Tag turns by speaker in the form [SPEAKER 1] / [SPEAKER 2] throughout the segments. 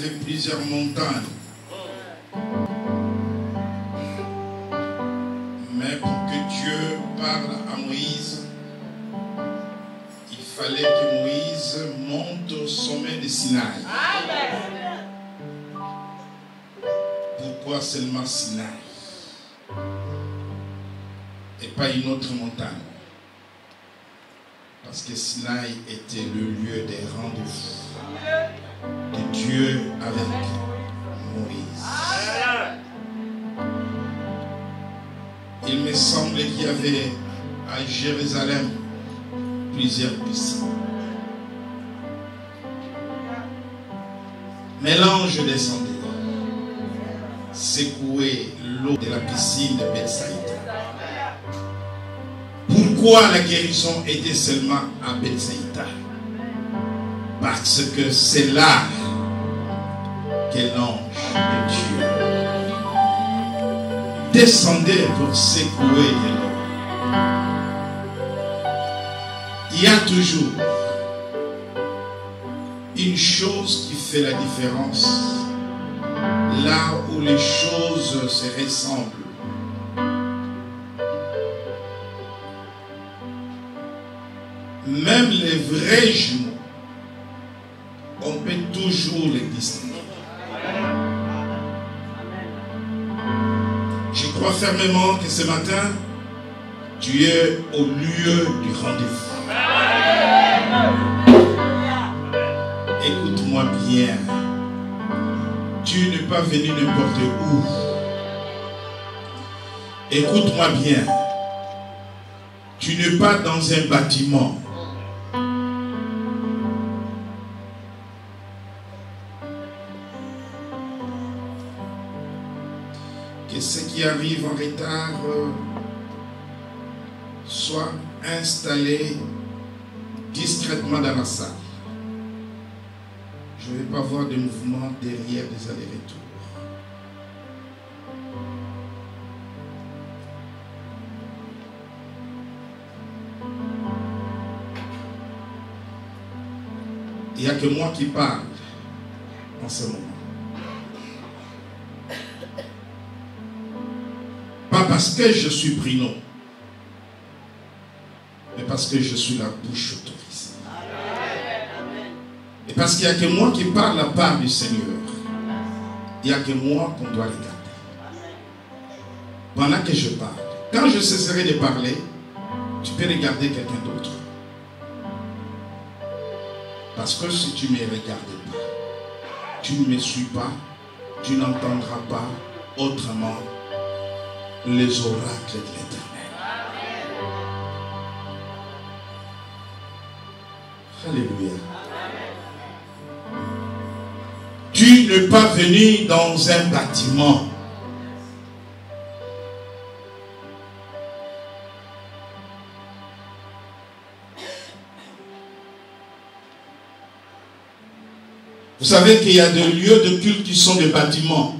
[SPEAKER 1] avait plusieurs montagnes. Mais pour que Dieu parle à Moïse, il fallait que Moïse monte au sommet de Sinaï. Pourquoi seulement Sinaï et pas une autre montagne? Parce que Sinaï était le lieu des rendez-vous de Dieu avec Moïse. Il me semble qu'il y avait à Jérusalem plusieurs piscines. Mais l'ange descendait, secouait l'eau de la piscine de Bethsaïda. Pourquoi la guérison était seulement à Bethsaïda? Parce que c'est là que l'ange de Dieu descendait pour secouer de l'eau. Il y a toujours une chose qui fait la différence là où les choses se ressemblent. Même les vrais jumeaux, on peut toujours les distinguer. Je crois fermement que ce matin, tu es au lieu du rendez-vous. Écoute-moi bien. Tu n'es pas venu n'importe où. Écoute-moi bien. Tu n'es pas dans un bâtiment. Que ceux qui arrivent en retard soient installés discrètement dans la salle. Je ne vais pas voir de mouvement derrière des allers-retours. Il n'y a que moi qui parle en ce moment. Pas parce que je suis Bruno, mais parce que je suis la bouche autorisée. Et parce qu'il n'y a que moi qui parle la part du Seigneur. Il n'y a que moi qu'on doit regarder. Pendant que je parle, quand je cesserai de parler, tu peux regarder quelqu'un d'autre. Parce que si tu ne me regardes pas, tu ne me suis pas, tu n'entendras pas autrement les oracles de l'Éternel. Alléluia. Tu n'es pas venu dans un bâtiment. Vous savez qu'il y a des lieux de culte qui sont des bâtiments.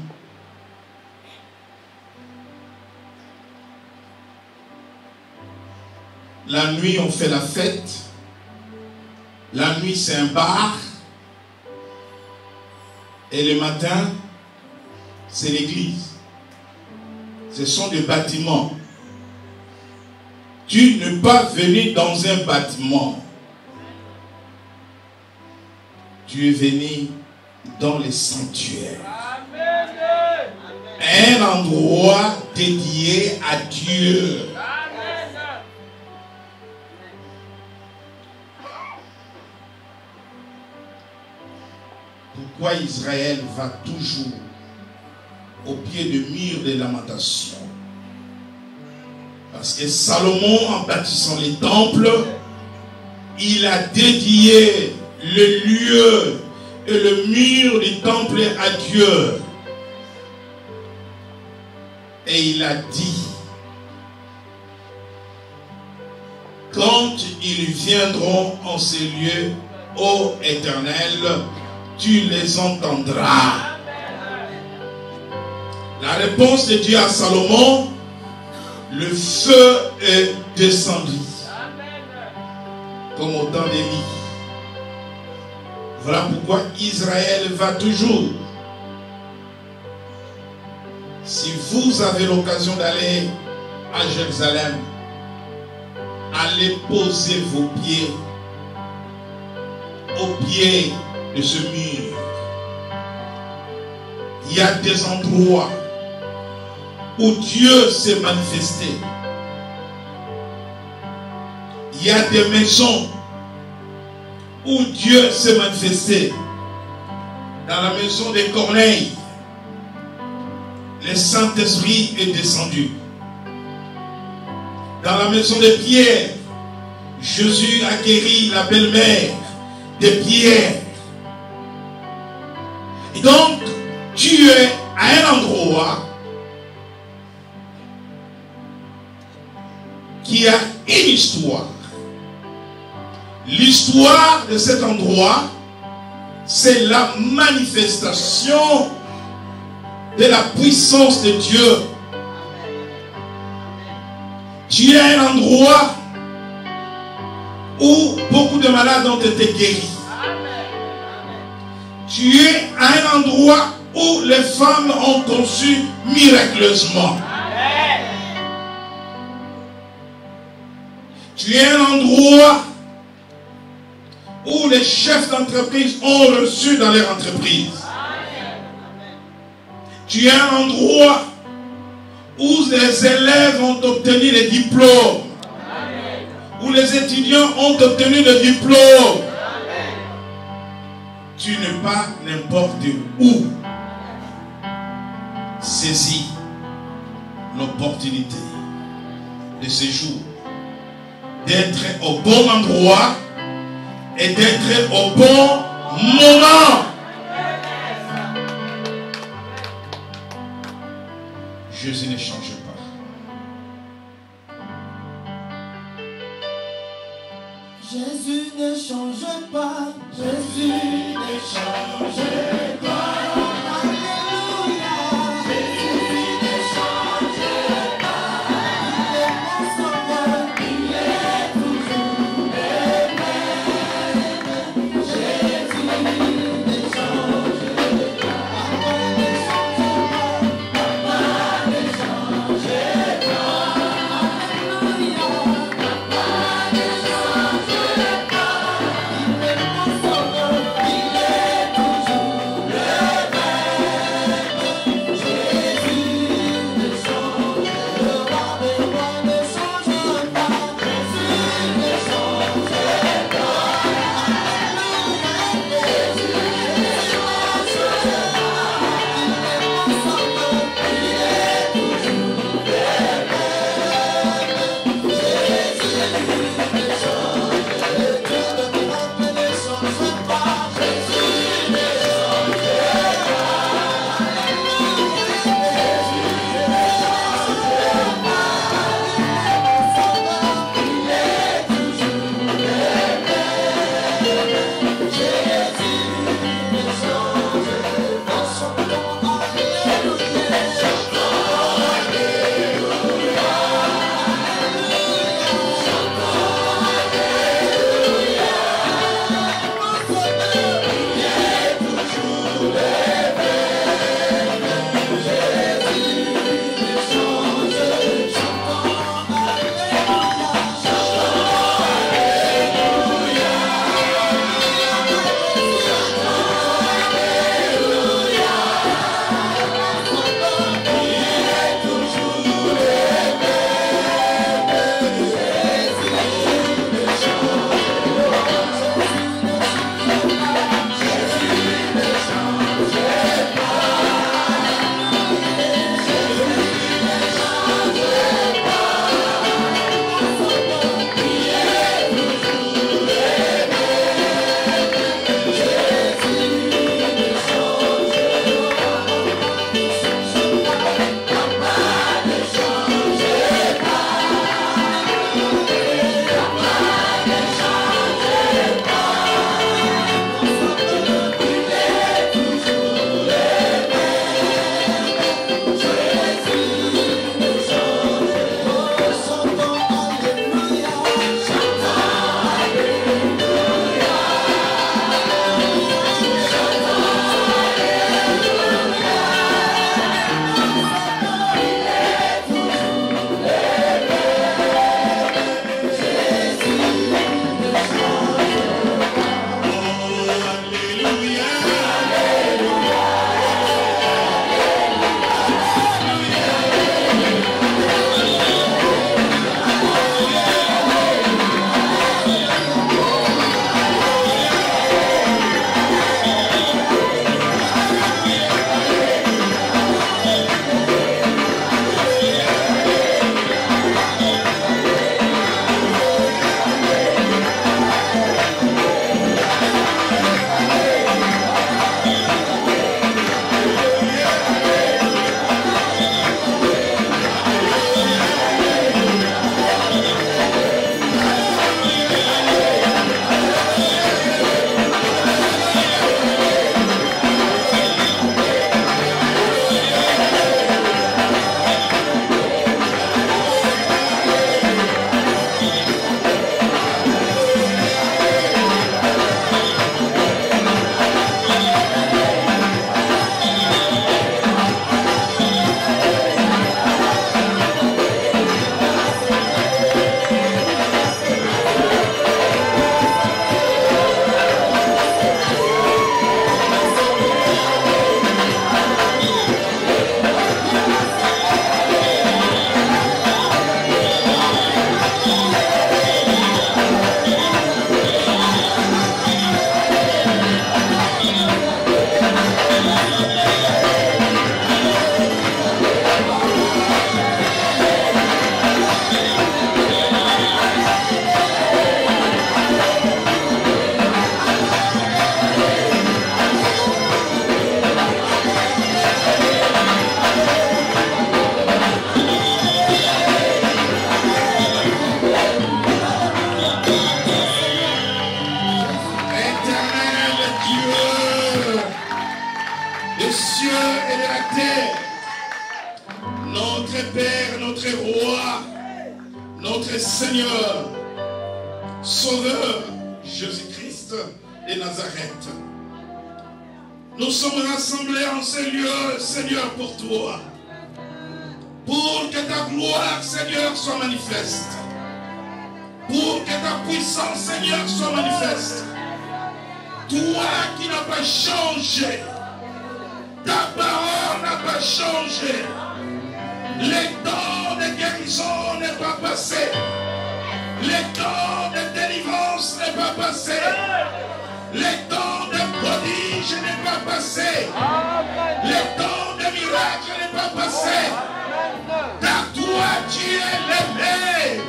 [SPEAKER 1] La nuit, on fait la fête. La nuit, c'est un bar. Et le matin, c'est l'église. Ce sont des bâtiments. Tu n'es pas venu dans un bâtiment. Tu es venu dans les sanctuaires. Un endroit dédié à Dieu. Pourquoi Israël va toujours au pied du mur de lamentation? Parce que Salomon, en bâtissant les temples, il a dédié le lieu et le mur du temple à Dieu. Et il a dit, quand ils viendront en ces lieux, ô Éternel, tu les entendras. La réponse de Dieu à Salomon, le feu est descendu. Comme au temps d'Élie. Voilà pourquoi Israël va toujours. Si vous avez l'occasion d'aller à Jérusalem, allez poser vos pieds au pied de ce mur. Il y a des endroits où Dieu s'est manifesté. Il y a des maisons où Dieu s'est manifesté. Dans la maison des Corneilles, le Saint-Esprit est descendu. Dans la maison de Pierre, Jésus a guéri la belle-mère de Pierre. Et donc, tu es à un endroit qui a une histoire. L'histoire de cet endroit, c'est la manifestation de la puissance de Dieu. Tu es à un endroit où beaucoup de malades ont été guéris. Tu es à un endroit où les femmes ont conçu miraculeusement. Tu es à un endroit où les chefs d'entreprise ont reçu dans leur entreprise. Tu es à un endroit où les élèves ont obtenu les diplômes. Où les étudiants ont obtenu le diplôme. Tu n'es pas n'importe où. Saisis l'opportunité de ce jour d'être au bon endroit et d'être au bon moment. Jésus ne change pas.
[SPEAKER 2] Jésus ne change pas. Jésus ne change pas. Alléluia. Jésus ne change pas. Il est mon sauveur. Il est toujours le même. Jésus ne change pas. Papa ne change pas. Papa ne change
[SPEAKER 1] des cieux et de la terre, notre Père, notre Roi, notre Seigneur, Sauveur, Jésus-Christ de Nazareth. Nous sommes rassemblés en ce lieu, Seigneur, pour toi, pour que ta gloire, Seigneur, soit manifeste, pour que ta puissance, Seigneur, soit manifeste. Toi qui n'as pas changé, ta parole n'a pas changé, les temps de guérison n'est pas passé, les temps de délivrance n'est pas passé, les temps de prodige n'est pas passé, les temps de miracle n'est pas passé, car toi tu es le même,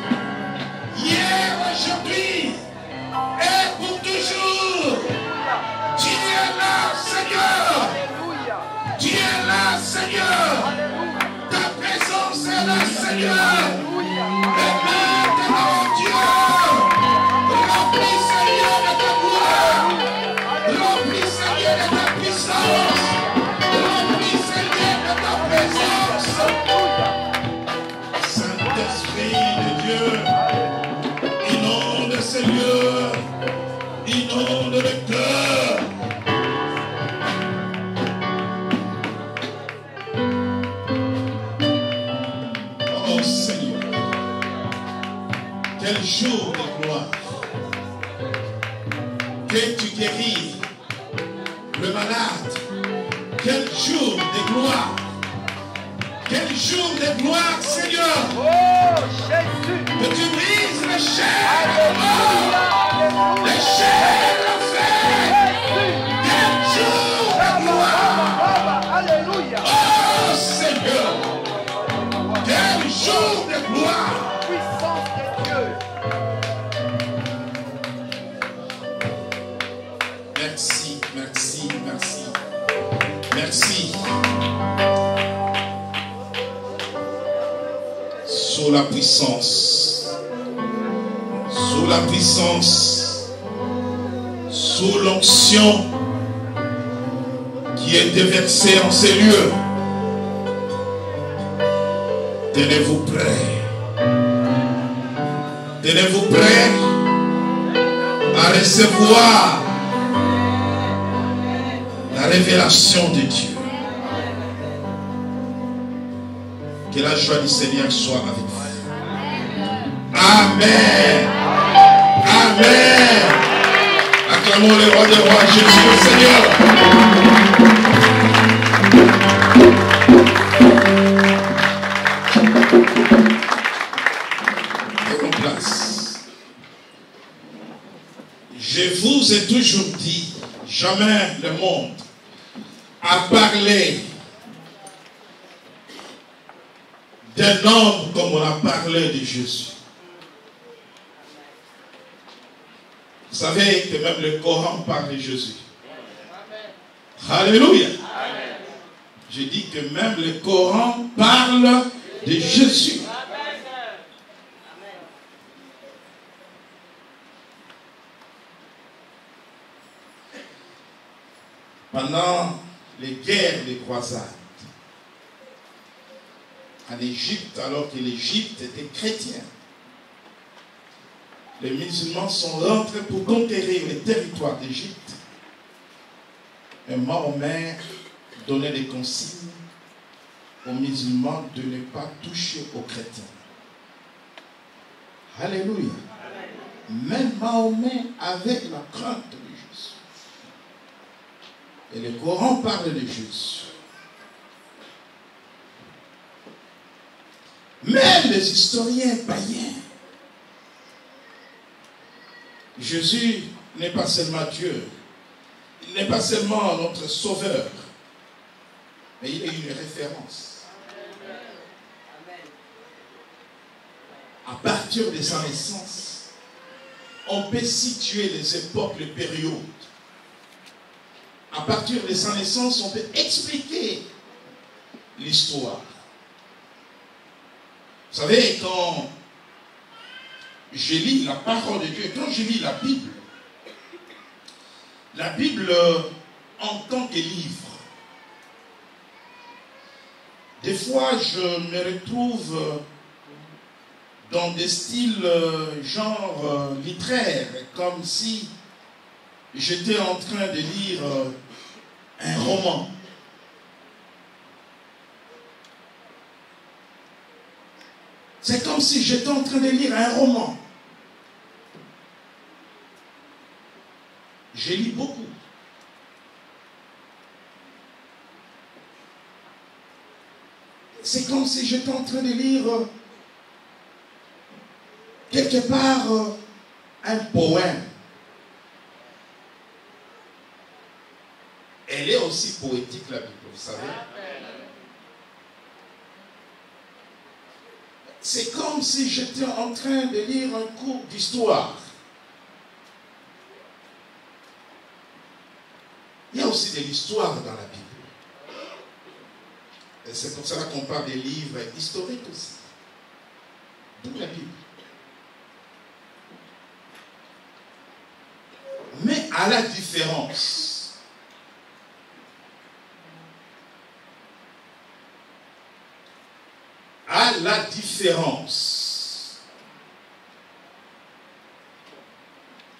[SPEAKER 1] hier, aujourd'hui et pour toujours. Tu es là, Seigneur. Tu es là, Seigneur. Ta présence est là, Seigneur. Et maintenant, Dieu, remplis, Seigneur, de ta gloire. Remplis, Seigneur, de ta puissance. Remplis, Seigneur, de ta présence. Saint-Esprit de Dieu, inonde ces lieux. Inonde le cœur. Oh Seigneur, quel jour de gloire. Que tu guéris le malade. Quel jour de gloire. Quel jour de gloire, Seigneur.
[SPEAKER 3] Oh Jésus.
[SPEAKER 1] Que tu brises les chaînes de mort. Les chaînes de l'enfer. Quel jour de gloire.
[SPEAKER 3] Alléluia.
[SPEAKER 1] Oh Seigneur. Quel jour de gloire.
[SPEAKER 3] Puissance de Dieu.
[SPEAKER 1] Merci, merci, merci. Merci. Sous la puissance. Sous la puissance. Sous l'onction qui est déversée en ces lieux. Tenez-vous prêts. Tenez-vous prêts à recevoir la révélation de Dieu. Que la joie du Seigneur soit avec vous. Amen. Amen. Acclamons le roi des rois, Jésus le Seigneur. Prenons place. Je vous ai toujours dit, jamais le monde a parlé d'un homme comme on a parlé de Jésus. Vous savez que même le Coran parle de Jésus. Alléluia. Je dis que même le Coran parle de Jésus. Pendant les guerres de croisades, en Égypte, alors que l'Égypte était chrétienne, les musulmans sont rentrés pour conquérir les territoires d'Égypte. Et Mahomet donnait des consignes aux musulmans de ne pas toucher aux chrétiens. Alléluia. Même Mahomet avait la crainte de Jésus. Et le Coran parle de Jésus. Même les historiens païens, Jésus n'est pas seulement Dieu, il n'est pas seulement notre sauveur, mais il est une référence. À partir de sa naissance, on peut situer les époques, les périodes. À partir de sa naissance, on peut expliquer l'histoire. Vous savez, quand je lis la parole de Dieu, quand je lis la Bible en tant que livre, Des fois, je me retrouve dans des styles genre littéraires, comme si j'étais en train de lire un roman. C'est comme si j'étais en train de lire un roman. Je lis beaucoup. C'est comme si j'étais en train de lire quelque part un poème. Elle est aussi poétique, la Bible, vous savez. C'est comme si j'étais en train de lire un cours d'histoire. Il y a aussi de l'histoire dans la Bible. Et c'est pour cela qu'on parle des livres historiques aussi. D'où la Bible. Mais à la différence,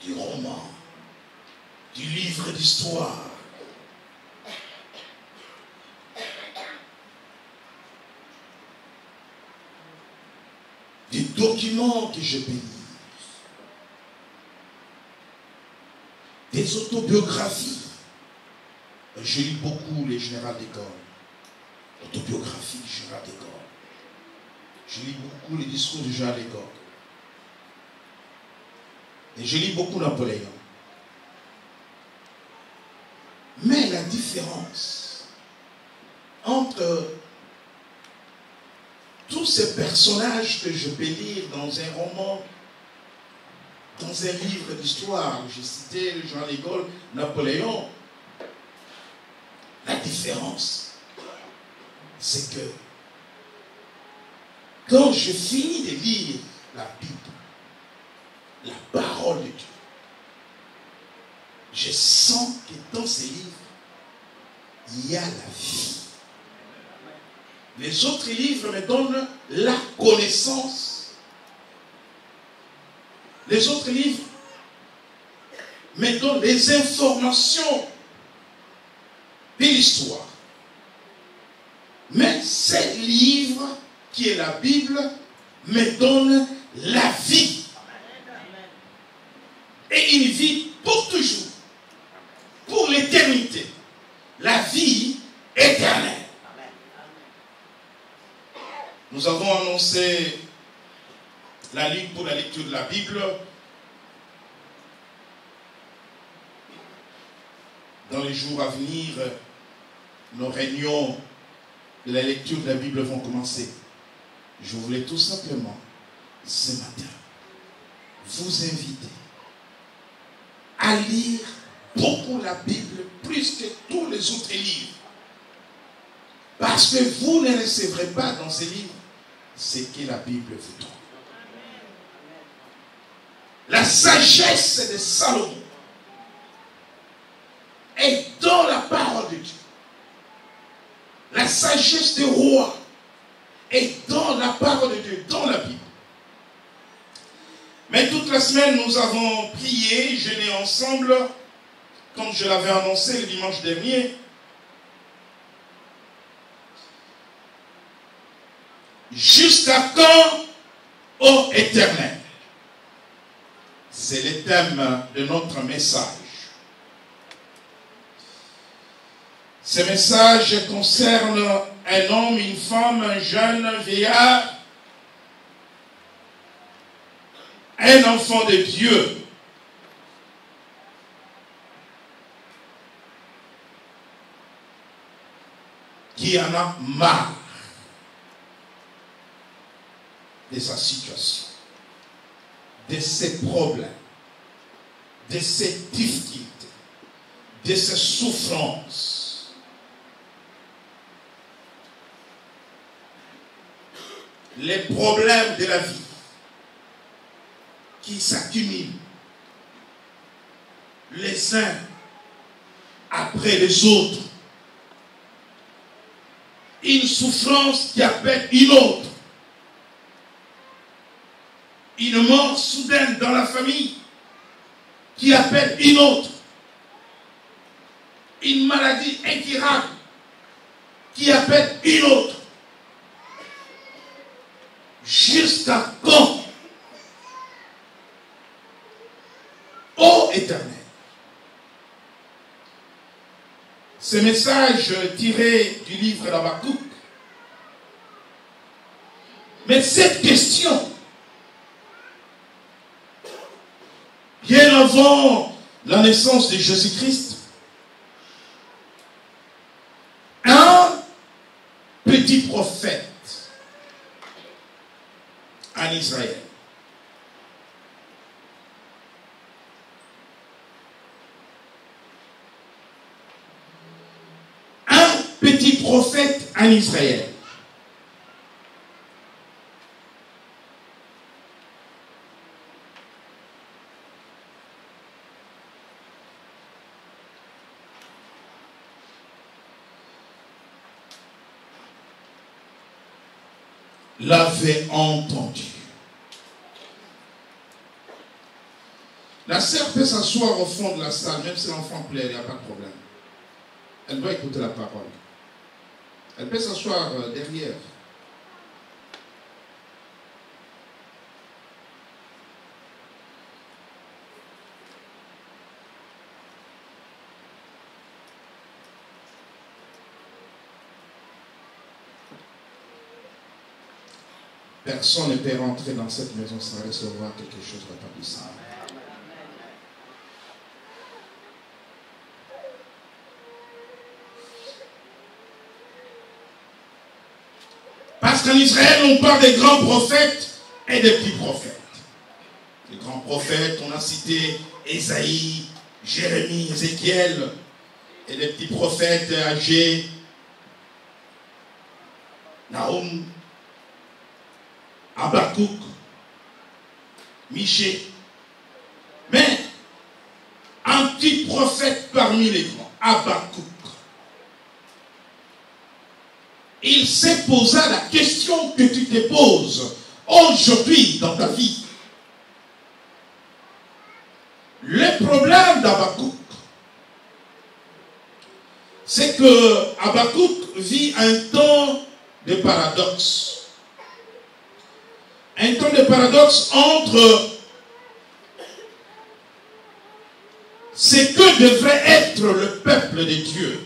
[SPEAKER 1] du roman, du livre d'histoire, des documents que je peux lire, des autobiographies. Je lis beaucoup les généraux de Gaulle, l'autobiographie du général de Gaulle. Je lis beaucoup les discours du général de Gaulle. Et je lis beaucoup Napoléon. Mais la différence entre tous ces personnages que je peux lire dans un roman, dans un livre d'histoire, j'ai cité le général de Gaulle, Napoléon, la différence, c'est que quand je finis de lire la Bible, la parole de Dieu, je sens que dans ces livres, il y a la vie. Les autres livres me donnent la connaissance. Les autres livres me donnent les informations de l'histoire. Mais ce livre, qui est la Bible, me donne la vie. Et une vie pour toujours. Pour l'éternité. La vie éternelle. Nous avons annoncé la ligne pour la lecture de la Bible. Dans les jours à venir, nos réunions de la lecture de la Bible vont commencer. Je voulais tout simplement, ce matin, vous inviter à lire beaucoup la Bible, plus que tous les autres livres. Parce que vous ne recevrez pas dans ces livres ce que la Bible vous donne. La sagesse de Salomon est dans la parole de Dieu. La sagesse des rois est dans la parole de Dieu, dans la Bible. Mais toute la semaine, nous avons prié, jeûné ensemble, comme je l'avais annoncé le dimanche dernier. Jusqu'à quand, ô Éternel? C'est le thème de notre message. Ce message concerne un homme, une femme, un jeune, un vieillard, un enfant de Dieu. Qui en a marre de sa situation, de ses problèmes, de ses difficultés, de ses souffrances. Les problèmes de la vie qui s'accumulent les uns après les autres. une souffrance qui appelle une autre. Une mort soudaine dans la famille qui appelle une autre. Une maladie incurable qui appelle une autre. Jusqu'à quand, ô Éternel? Ce message tiré du livre d'Habakkuk. Mais cette question, bien avant la naissance de Jésus-Christ, un petit prophète en Israël, petit prophète en Israël, l'avait entendu. La sœur peut s'asseoir au fond de la salle, même si l'enfant pleure, il n'y a pas de problème. Elle doit écouter la parole. Elle peut s'asseoir derrière. Personne ne peut rentrer dans cette maison sans recevoir quelque chose de rétablissant. Parce qu'en Israël, on parle des grands prophètes et des petits prophètes. Les grands prophètes, on a cité Ésaïe, Jérémie, Ézéchiel, et les petits prophètes âgés, Nahum, Habakkuk, Michée. Mais un petit prophète parmi les grands, Habakkuk, il s'est posé la question que tu te poses aujourd'hui dans ta vie. Le problème d'Habakkuk, c'est que Habakkuk vit un temps de paradoxe. Un temps de paradoxe entre ce que devrait être le peuple de Dieu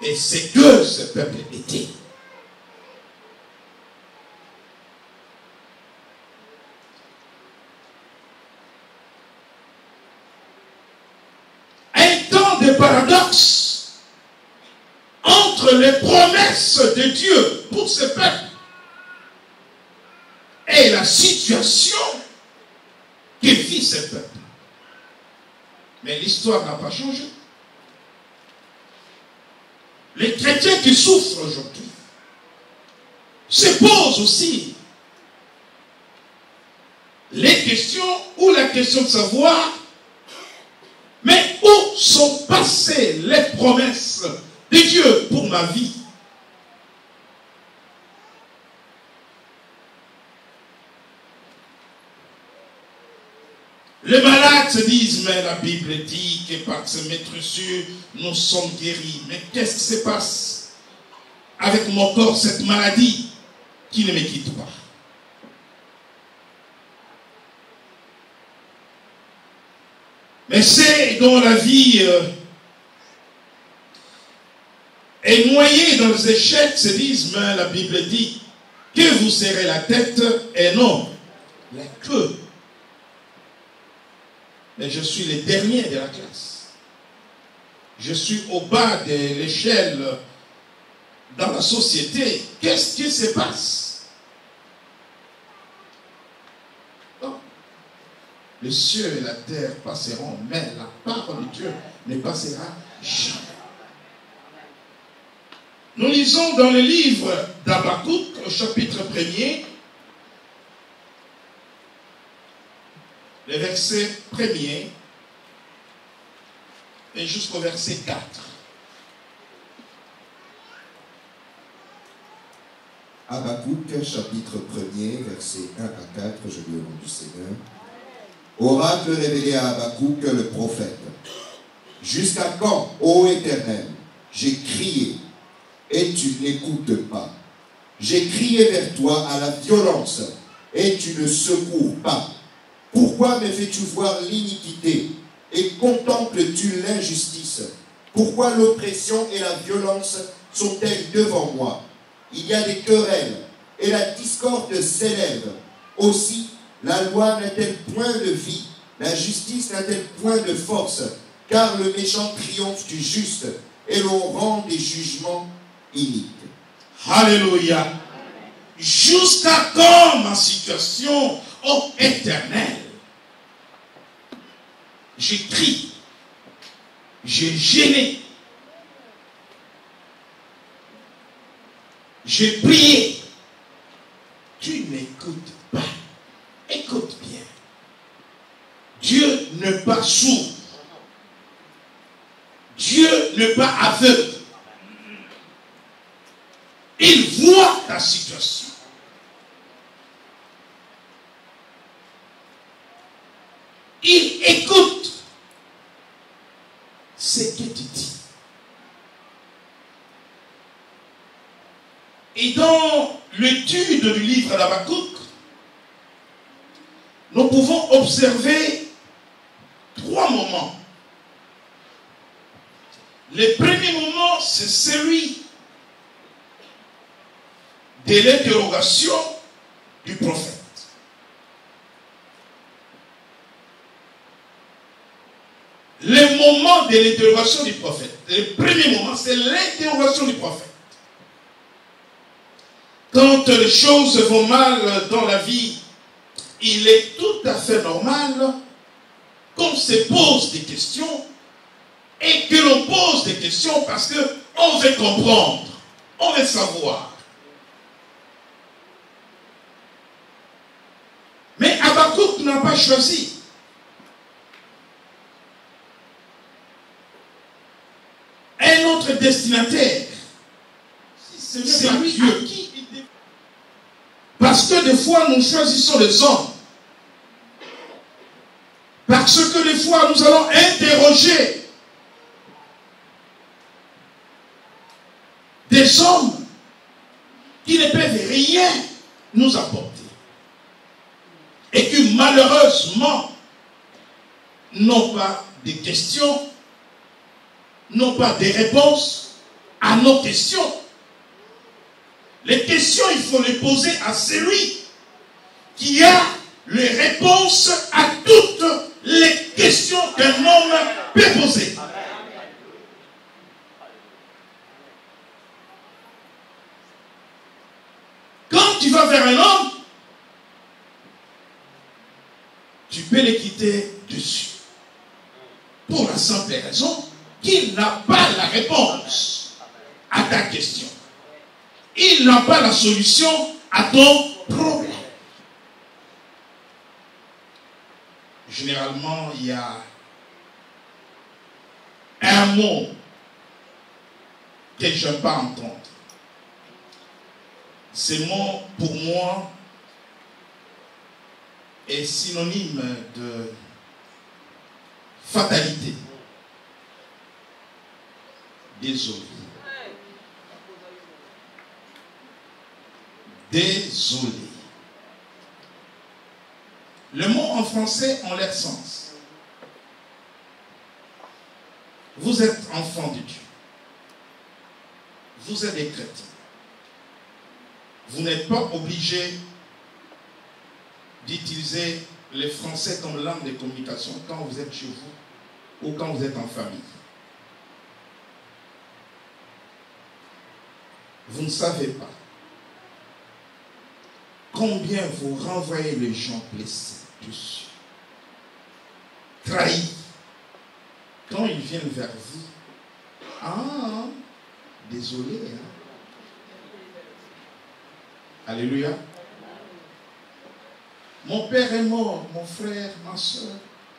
[SPEAKER 1] et ce que ce peuple était. Un temps de paradoxe entre les promesses de Dieu pour ce peuple et la situation que vit ce peuple. Mais l'histoire n'a pas changé. Les chrétiens qui souffrent aujourd'hui se posent aussi les questions ou la question de savoir, mais où sont passées les promesses de Dieu pour ma vie? Les malades se disent, mais la Bible dit que par ce maître-sûr, nous sommes guéris. Mais qu'est-ce qui se passe avec mon corps, cette maladie qui ne me quitte pas? Mais c'est dont la vie est noyée dans les échecs, se disent, mais la Bible dit que vous serrez la tête et non la queue. Mais je suis le dernier de la classe. Je suis au bas de l'échelle dans la société. Qu'est-ce qui se passe? Oh. Le ciel et la terre passeront, mais la parole de Dieu ne passera jamais. Nous lisons dans le livre d'Habakkuk, au chapitre 1er, le verset 1er et jusqu'au verset 4.
[SPEAKER 4] Habakkuk, chapitre 1er, versets 1 à 4, je lis au nom du Seigneur. Oracle révélé à Habakkuk, le prophète. Jusqu'à quand, ô Éternel, j'ai crié, et tu n'écoutes pas. J'ai crié vers toi à la violence, et tu ne secours pas. Pourquoi me fais-tu voir l'iniquité, et contemples-tu l'injustice? Pourquoi l'oppression et la violence sont-elles devant moi? Il y a des querelles, et la discorde s'élève. Aussi, la loi n'a-t-elle point de vie, la justice n'a-t-elle point de force, car le méchant triomphe du juste, et l'on rend des jugements iniques.
[SPEAKER 1] Alléluia. Jusqu'à quand ma situation, ô Éternel? J'écris, j'ai gêné, j'ai prié. Tu n'écoutes pas. Écoute bien. Dieu n'est pas sourd. Dieu n'est pas aveugle. Il voit ta situation. Il écoute ce que tu dis. Et dans l'étude du livre d'Habakkuk, nous pouvons observer 3 moments. Le premier moment, c'est celui de l'interrogation du prophète. Le moment de l'interrogation du prophète. Le premier moment, c'est l'interrogation du prophète. Quand les choses vont mal dans la vie, il est tout à fait normal qu'on se pose des questions et que l'on pose des questions parce qu'on veut comprendre, on veut savoir. Mais Habakkuk n'a pas choisi. Un autre destinataire, c'est lui Dieu. Parce que des fois, nous choisissons les hommes. Parce que des fois, nous allons interroger des hommes qui ne peuvent rien nous apporter. Et qui, malheureusement, n'ont pas de questions, n'ont pas de réponses à nos questions. Les questions, il faut les poser à celui qui a les réponses à toutes les questions qu'un homme peut poser. Quand tu vas vers un homme, tu peux le quitter dessus. Pour la simple raison qu'il n'a pas la réponse à ta question. Il n'a pas la solution à ton problème. Généralement, il y a un mot que je n'aime pas entendre. Ce mot, pour moi, est synonyme de fatalité. Désolé. Désolé. Le mot en français a leur sens. Vous êtes enfants de Dieu. Vous êtes des chrétiens. Vous n'êtes pas obligé d'utiliser le français comme langue de communication quand vous êtes chez vous ou quand vous êtes en famille. Vous ne savez pas combien vous renvoyez les gens blessés dessus, trahis, quand ils viennent vers vous. Ah, désolé. Hein? Alléluia. Mon père est mort, mon frère, ma soeur.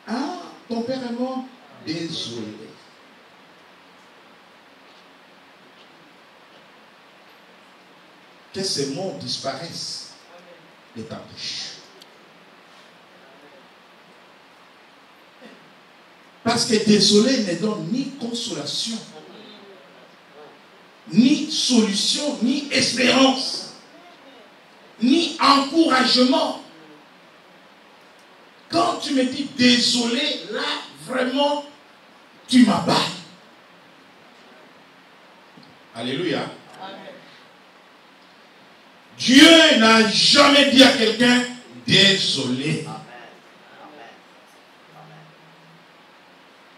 [SPEAKER 1] Ah, ton père est mort. Désolé. que ces mots disparaissent de ta bouche. Parce que désolé ne donne ni consolation, ni solution, ni espérance, ni encouragement. Quand tu me dis désolé, là, vraiment, tu m'abats. Alléluia. Dieu n'a jamais dit à quelqu'un désolé.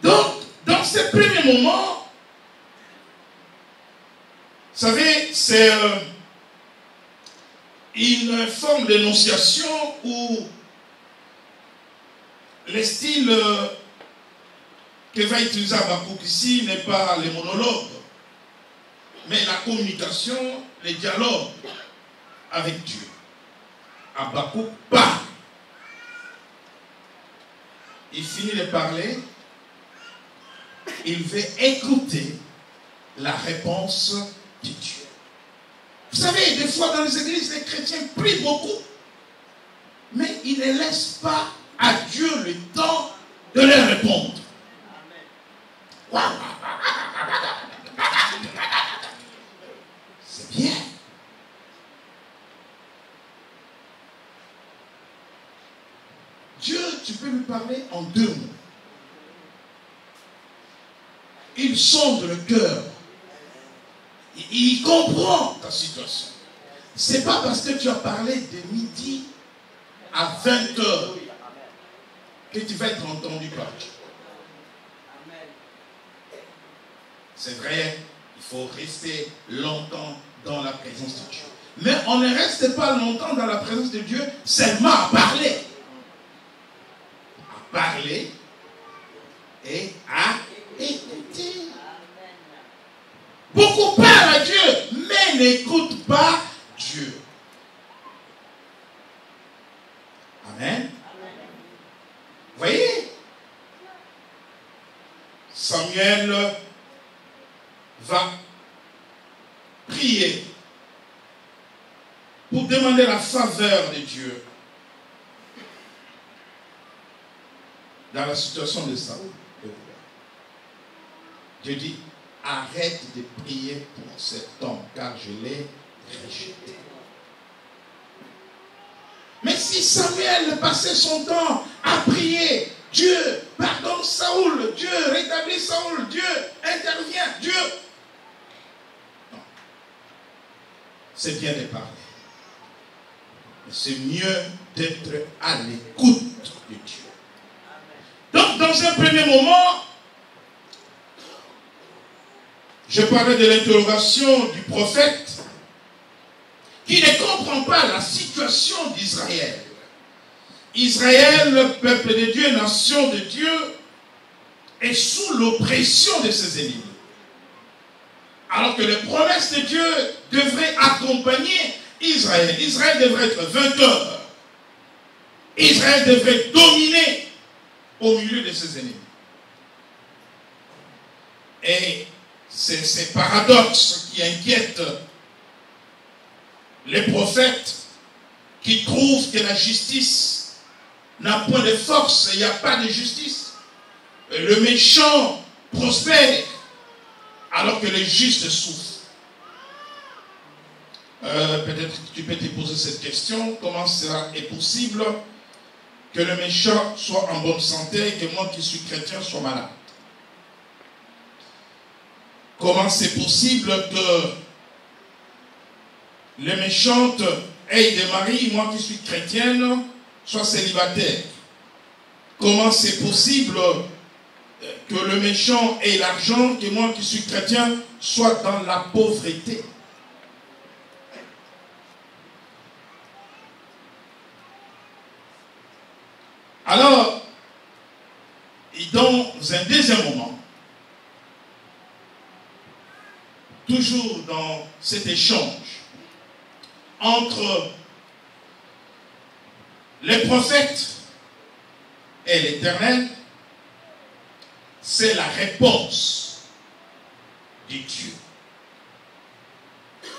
[SPEAKER 1] Donc, dans ces premiers moments, vous savez, c'est une forme d'énonciation où le style que va utiliser Habakkuk ici n'est pas les monologues, mais la communication, le dialogue avec Dieu. Habakkuk parle. Il finit de parler. Il veut écouter la réponse de Dieu. Vous savez, des fois dans les églises, les chrétiens prient beaucoup, mais ils ne laissent pas à Dieu le temps de leur répondre. C'est bien. Dieu, tu peux lui parler en 2 mots. Il sonde le cœur. Il comprend ta situation. Ce n'est pas parce que tu as parlé de midi à 20 heures que tu vas être entendu par Dieu. C'est vrai, il faut rester longtemps dans la présence de Dieu. Mais on ne reste pas longtemps dans la présence de Dieu seulement à parler. À parler et à écouter. Beaucoup parlent à Dieu, mais n'écoutent pas Dieu. Amen. Vous voyez, Samuel va prier pour demander la faveur de Dieu dans la situation de Saül. Dieu dit, arrête de prier pour cet homme, car je l'ai rejeté. Mais si Samuel passait son temps à prier, Dieu pardonne Saül, Dieu rétablit Saül, Dieu intervient, Dieu. Non. C'est bien de parler. Mais c'est mieux d'être à l'écoute de Dieu. Donc, dans un premier moment, je parlais de l'interrogation du prophète qui ne comprend pas la situation d'Israël. Israël, peuple de Dieu, nation de Dieu, est sous l'oppression de ses ennemis. Alors que les promesses de Dieu devraient accompagner Israël. Israël devrait être vainqueur. Israël devrait dominer au milieu de ses ennemis. Et c'est ces paradoxes qui inquiètent les prophètes qui trouvent que la justice n'a point de force, il n'y a pas de justice. Le méchant prospère alors que le juste souffre. Peut-être que tu peux te poser cette question, comment cela est possible que le méchant soit en bonne santé et que moi qui suis chrétien sois malade? Comment c'est possible que les méchantes aient des maris, moi qui suis chrétienne, sois célibataire? Comment c'est possible que le méchant ait l'argent, que moi qui suis chrétien soit dans la pauvreté? Alors, dans un deuxième moment, toujours dans cet échange entre les prophètes et l'Éternel, c'est la réponse de Dieu.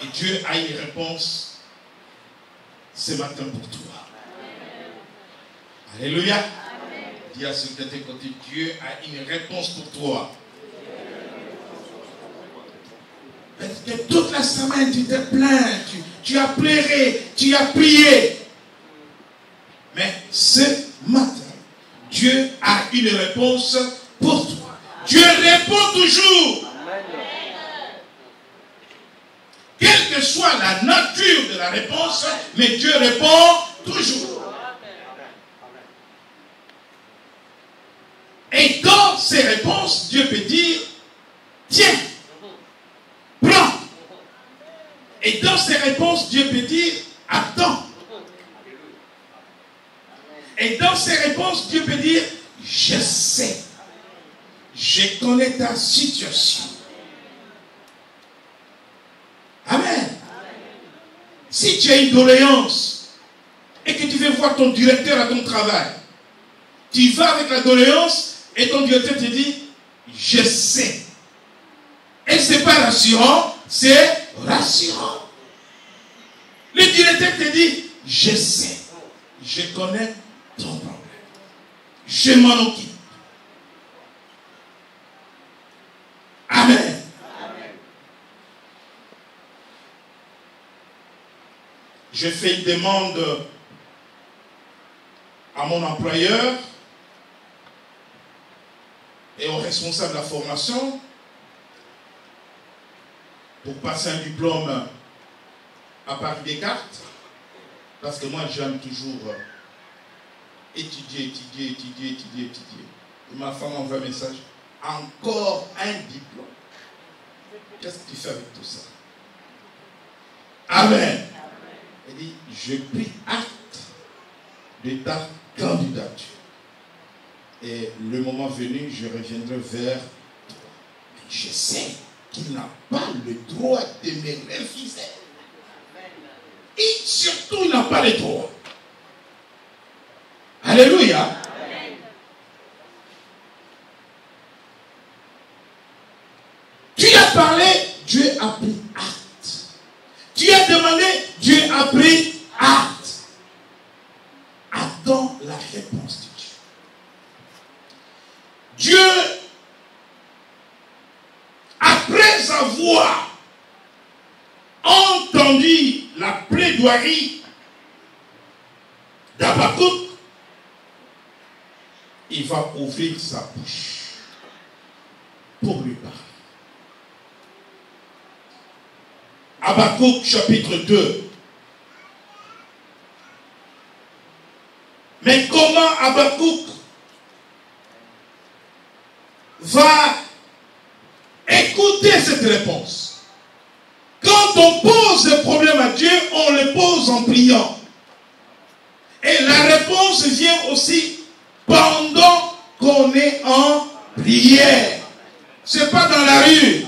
[SPEAKER 1] Et Dieu a une réponse ce matin pour toi. Alléluia. Dis à ceux qui étaient côté, Dieu a une réponse pour toi. Parce que toute la semaine, tu t'es plaint, tu as pleuré, tu as prié. Mais ce matin, Dieu a une réponse pour toi. Dieu répond toujours. Quelle que soit la nature de la réponse, mais Dieu répond toujours. Et dans ces réponses, Dieu peut dire, tiens, prends. Et dans ces réponses, Dieu peut dire, attends. Et dans ces réponses, Dieu peut dire, je sais. Je connais ta situation. Amen. Si tu as une doléance et que tu veux voir ton directeur à ton travail, tu vas avec la doléance et ton directeur te dit, je sais. Et ce n'est pas rassurant, c'est rassurant. Le directeur te dit, je sais. Je connais ton problème. Je m'en occupe. Amen. Je fais une demande à mon employeur et au responsable de la formation pour passer un diplôme à Paris Descartes, parce que moi j'aime toujours étudier. Et ma femme m'envoie un message, encore un diplôme. Qu'est-ce que tu fais avec tout ça? Amen. Elle dit, je pris acte de ta candidature. Et le moment venu, je reviendrai vers toi. Je sais qu'il n'a pas le droit de me refuser. Et surtout, il n'a pas le droit. Alléluia. Amen. Tu as parlé, Dieu a pris acte. Tu as demandé, Dieu a pris acte. Attends la réponse de Dieu. Dieu, après avoir entendu la plaidoirie d'Habakkuk, il va ouvrir sa bouche pour lui parler. Habakkuk chapitre 2. Mais comment Habakkuk va écouter cette réponse? Quand on pose le problème à Dieu, on le pose en priant. Et la réponse vient aussi pendant qu'on est en prière. Ce n'est pas dans la rue.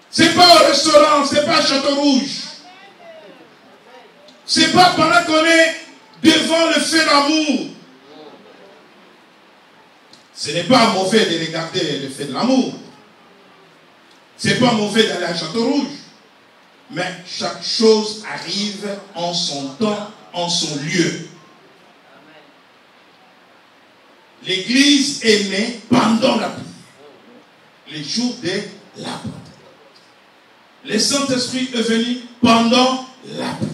[SPEAKER 1] Ce n'est pas au restaurant, ce n'est pas à Château-Rouge. Ce n'est pas pendant qu'on est devant le feu d'amour. Ce n'est pas mauvais de regarder le feu de l'amour. Ce n'est pas mauvais d'aller à Château-Rouge. Mais chaque chose arrive en son temps, en son lieu. L'église est née pendant la prière. Les jours de la prière. Le Saint-Esprit est venu pendant la prière.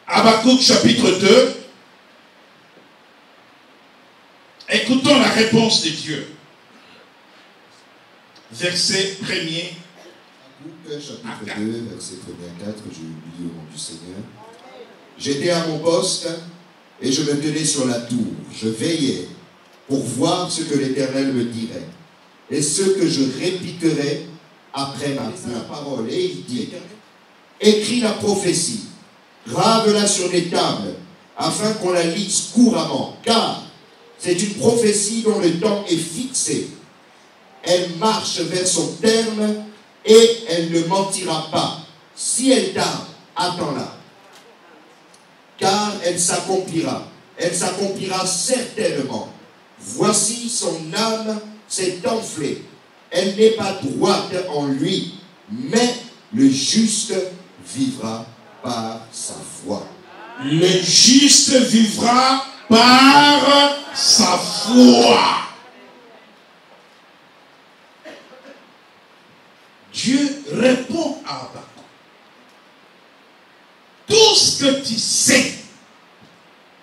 [SPEAKER 1] Habakkuk chapitre 2. Écoutons la réponse de Dieu. Verset 1er.
[SPEAKER 4] Habakkuk chapitre 2, verset 1er à 4, je lis au nom du Seigneur. J'étais à mon poste et je me tenais sur la tour. Je veillais pour voir ce que l'Éternel me dirait et ce que je répliquerais après ma parole. Et il dit, écris la prophétie, grave-la sur les tables, afin qu'on la lise couramment, car c'est une prophétie dont le temps est fixé. Elle marche vers son terme et elle ne mentira pas. Si elle tarde, attends-la. Car elle s'accomplira certainement. Voici son âme s'est enflée. Elle n'est pas droite en lui, mais le juste vivra par sa foi.
[SPEAKER 1] Le juste vivra par sa foi. Dieu répond à Habakkuk. Tout ce que tu sais,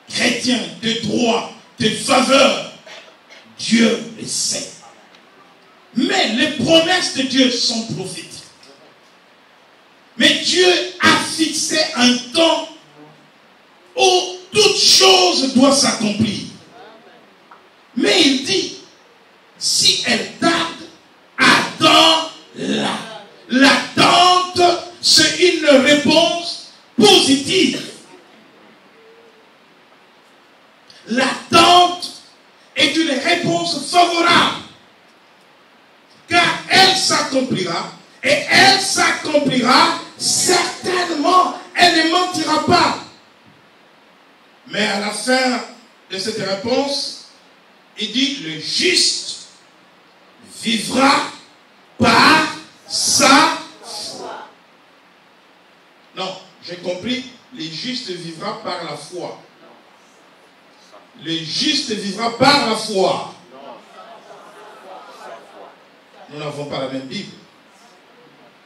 [SPEAKER 1] chrétien, de droit, de faveur, Dieu le sait. Mais les promesses de Dieu sont prophétiques. Mais Dieu a fixé un temps où toute chose doit s'accomplir. Mais il dit, si elle tarde, attends-la. L'attente, c'est une réponse positive. L'attente est une réponse favorable. Car elle s'accomplira, et elle s'accomplira certainement. Elle ne mentira pas. Mais à la fin de cette réponse, il dit, le juste vivra par sa foi. Non, j'ai compris, le juste vivra par la foi. Le juste vivra par la foi. Nous n'avons pas la même Bible.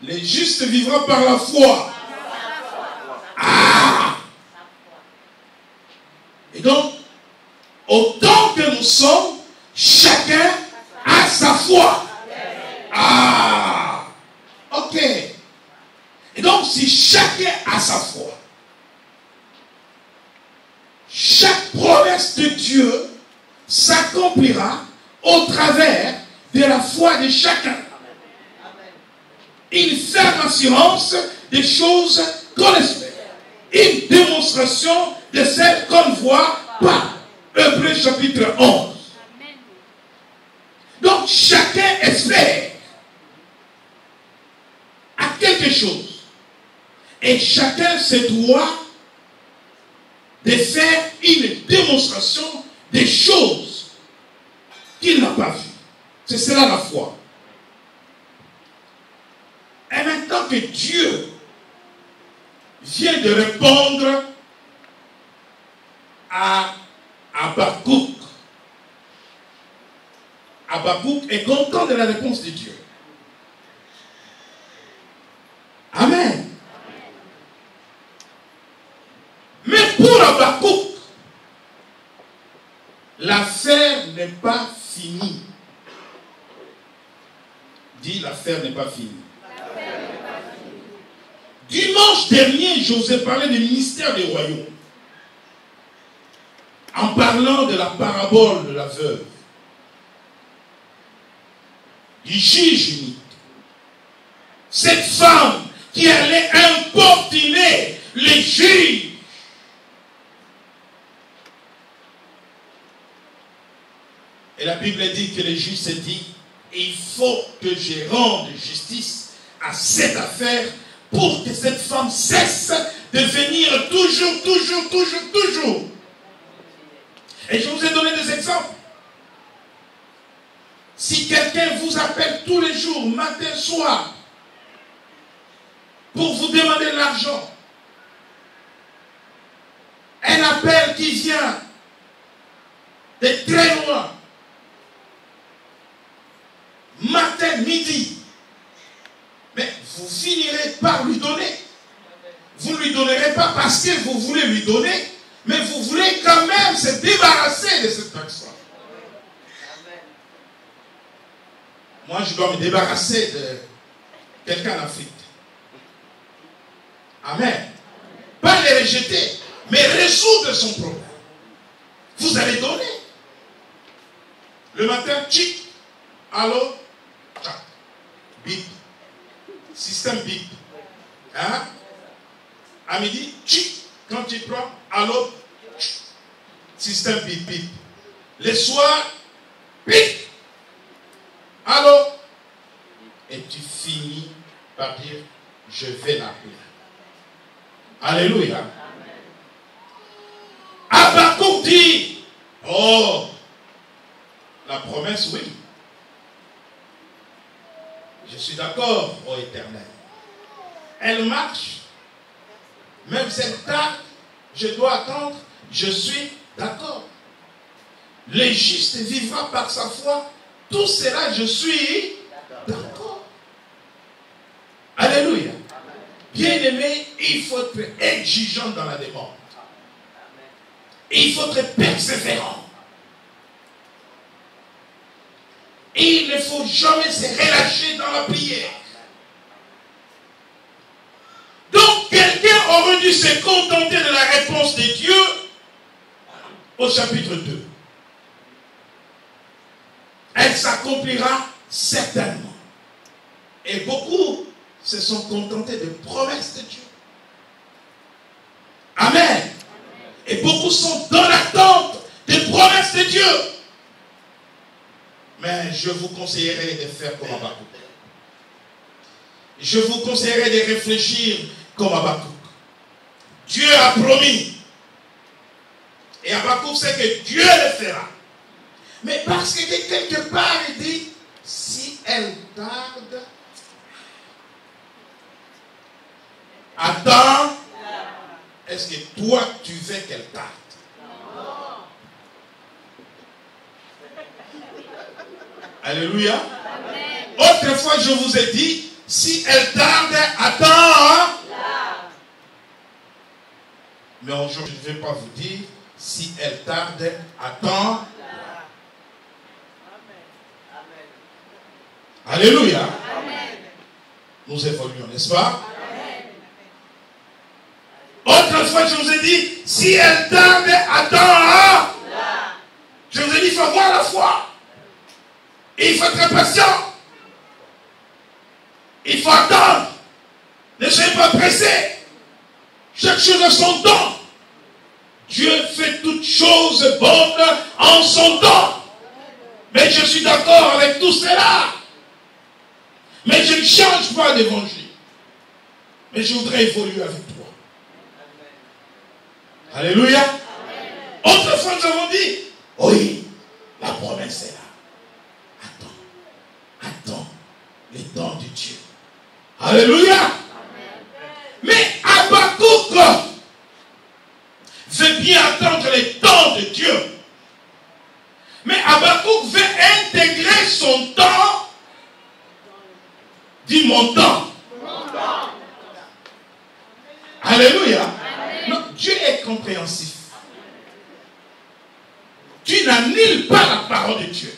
[SPEAKER 1] Le juste vivra par la foi. Ah! Et donc, autant que nous sommes, chacun a sa foi. Ah! Ok. Et donc, si chacun a sa foi, chaque promesse de Dieu s'accomplira au travers de la foi de chacun. Une ferme assurance des choses qu'on espère. Une démonstration de celles qu'on ne voit pas. Hébreux chapitre 11. Donc chacun espère à quelque chose. Et chacun se doit de faire une démonstration des choses qu'il n'a pas vues. C'est cela la foi. Et maintenant que Dieu vient de répondre à Habakkuk, Habakkuk est content de la réponse de Dieu. Amen. Mais pour Habakkuk, l'affaire n'est pas finie. Dis, l'affaire n'est pas finie. Dimanche dernier, José parlait du ministère des royaumes. En parlant de la parabole de la veuve. Du juge unique. Cette femme qui allait importuner les juges. Et la Bible dit que le juge s'est dit, il faut que je rende justice à cette affaire pour que cette femme cesse de venir toujours. Et je vous ai donné des exemples. Si quelqu'un vous appelle tous les jours, matin, soir, pour vous demander de l'argent, un appel qui vient de très loin, matin, midi, mais vous finirez par lui donner. Vous ne lui donnerez pas parce que vous voulez lui donner, mais vous voulez quand même se débarrasser de cette personne. Moi, je dois me débarrasser de quelqu'un en Afrique. Amen. Pas les rejeter, mais résoudre son problème. Vous allez donner. Le matin, tchic, allô, tchac, bip. Système bip. Hein? À midi, tchic, quand tu prends, allô, tchic. Système bip, bip. Le soir, bip. Allô? Et tu finis par dire, je vais l'appeler. Alléluia. Habakkuk dit, oh, la promesse, oui. Je suis d'accord, ô Éternel. Elle marche Même cette tard, je dois attendre, je suis d'accord. Le juste vivra par sa foi. Tout cela, je suis d'accord. Alléluia. Bien-aimé, il faut être exigeant dans la demande. Il faut être persévérant. Il ne faut jamais se relâcher dans la prière. Donc, quelqu'un aurait dû se contenter de la réponse de Dieu au chapitre 2. Elle s'accomplira certainement. Et beaucoup se sont contentés des promesses de Dieu. Amen. Et beaucoup sont dans l'attente des promesses de Dieu. Mais je vous conseillerais de faire comme Habakkuk. Je vous conseillerais de réfléchir comme Habakkuk. Dieu a promis. Et Habakkuk sait que Dieu le fera. Mais parce que quelque part il dit, si elle tarde, attends, est-ce que toi tu veux qu'elle tarde? Alléluia. Amen. Autrefois, je vous ai dit, si elle tarde, attends. Mais aujourd'hui, je ne vais pas vous dire, si elle tarde, attends. Alléluia. Amen. Nous évoluons, n'est-ce pas? Amen. Autrefois, je vous ai dit, si elle tarde, attends. Je vous ai dit, il faut avoir la foi. Et il faut être patient. Il faut attendre. Ne soyez pas pressés. Chaque chose a son temps. Dieu fait toutes choses bonnes en son temps. Mais je suis d'accord avec tout cela. Mais je ne change pas d'évangile. Mais je voudrais évoluer avec toi. Alléluia. Autrefois, nous avons dit, oui, la promesse est là. Attends les temps de Dieu. Alléluia. Amen. Mais Habakkuk veut bien attendre les temps de Dieu. Mais Habakkuk veut intégrer son temps. Dis mon temps. Alléluia. Non, Dieu est compréhensif. Tu n'annules pas la parole de Dieu.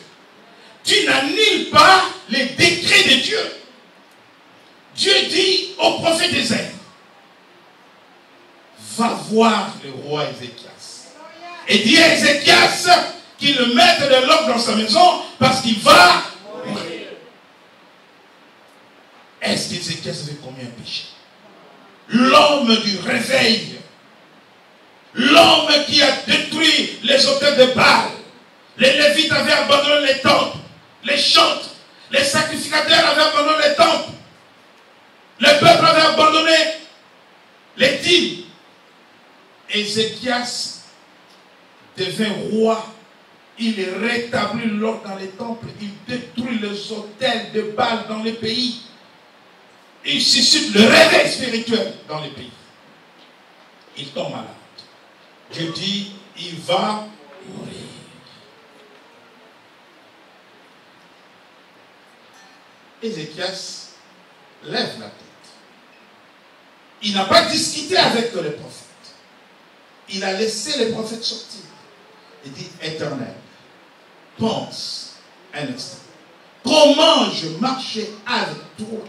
[SPEAKER 1] Tu n'annules pas les décrets de Dieu. Dieu dit au prophète Ézéchiel, va voir le roi Ézéchias. Et dis à Ézéchias qu'il le mette de l'ordre dans sa maison parce qu'il va mourir. Est-ce qu'Ézéchias avait commis un péché? L'homme du réveil, l'homme qui a détruit les autels de Baal, les Lévites avaient abandonné les temples. Les chantres, les sacrificateurs avaient abandonné les temples. Le peuple avait abandonné les dîmes. Ézéchias devint roi. Il rétablit l'ordre dans les temples. Il détruit les autels de Baal dans les pays. Il suscite le réveil spirituel dans les pays. Il tombe malade. Dieu dit, il va mourir. Ézéchias lève la tête. Il n'a pas discuté avec les prophètes. Il a laissé les prophètes sortir. Il dit, Éternel, pense un instant. Comment je marchais avec toi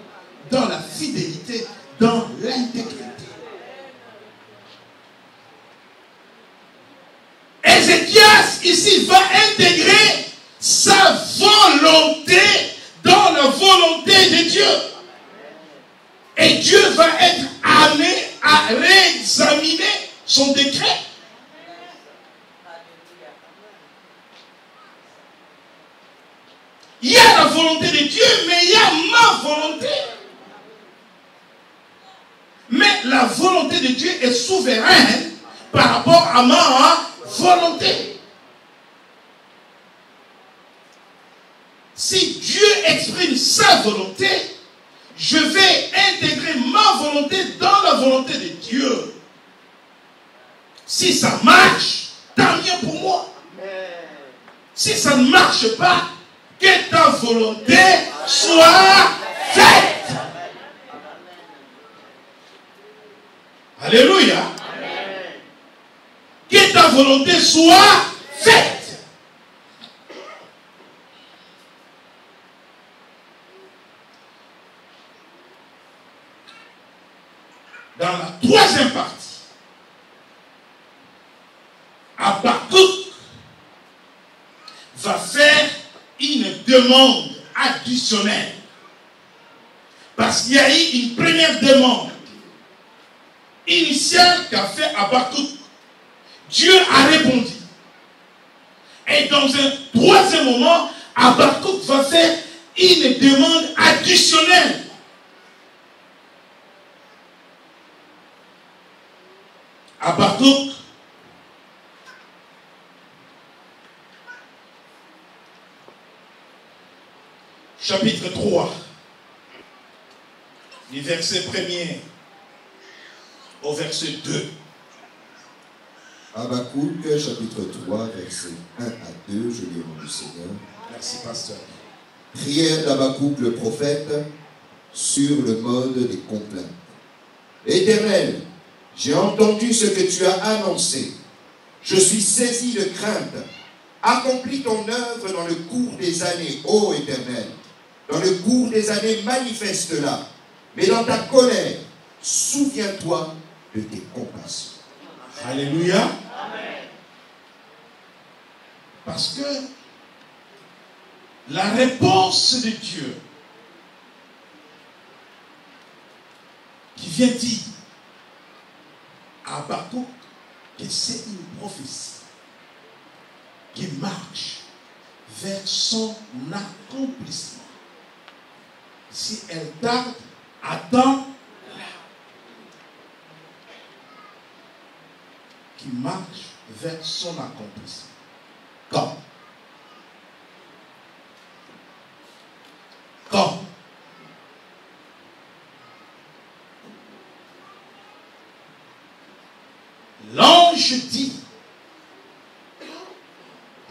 [SPEAKER 1] dans la fidélité, dans l'intégrité. Ézéchias ici va intégrer sa volonté dans la volonté de Dieu. Et Dieu va être amené à réexaminer son décret. Il y a la volonté de Dieu, mais il y a ma volonté. Mais la volonté de Dieu est souveraine par rapport à ma volonté. Si Dieu exprime sa volonté, je vais intégrer ma volonté dans la volonté de Dieu. Si ça marche, tant mieux pour moi. Si ça ne marche pas, que ta volonté soit faite. Alléluia. Que ta volonté soit faite. Dans la troisième partie, Habakkuk va faire une demande additionnelle. Parce qu'il y a eu une première demande initiale qu'a fait Habakkuk. Dieu a répondu. Et dans un troisième moment, Habakkuk va faire une demande additionnelle. Habakkuk chapitre 3, du verset 1er au verset 2.
[SPEAKER 4] Habakkuk, chapitre 3, versets 1 à 2, je lis au nom du Seigneur.
[SPEAKER 1] Merci, pasteur.
[SPEAKER 4] Prière d'Habakkuk le prophète sur le mode des complaintes. Éternel, j'ai entendu ce que tu as annoncé. Je suis saisi de crainte. Accomplis ton œuvre dans le cours des années, ô Éternel. Dans le cours des années, manifeste-la. Mais dans ta colère, souviens-toi de tes compassions.
[SPEAKER 1] Alléluia. Amen. Parce que la réponse de Dieu qui vient dire à Habakkuk que c'est une prophétie qui marche vers son accomplissement. Si elle tarde, attends-la. Qui marche vers son accomplissement. Quand? Quand? L'ange dit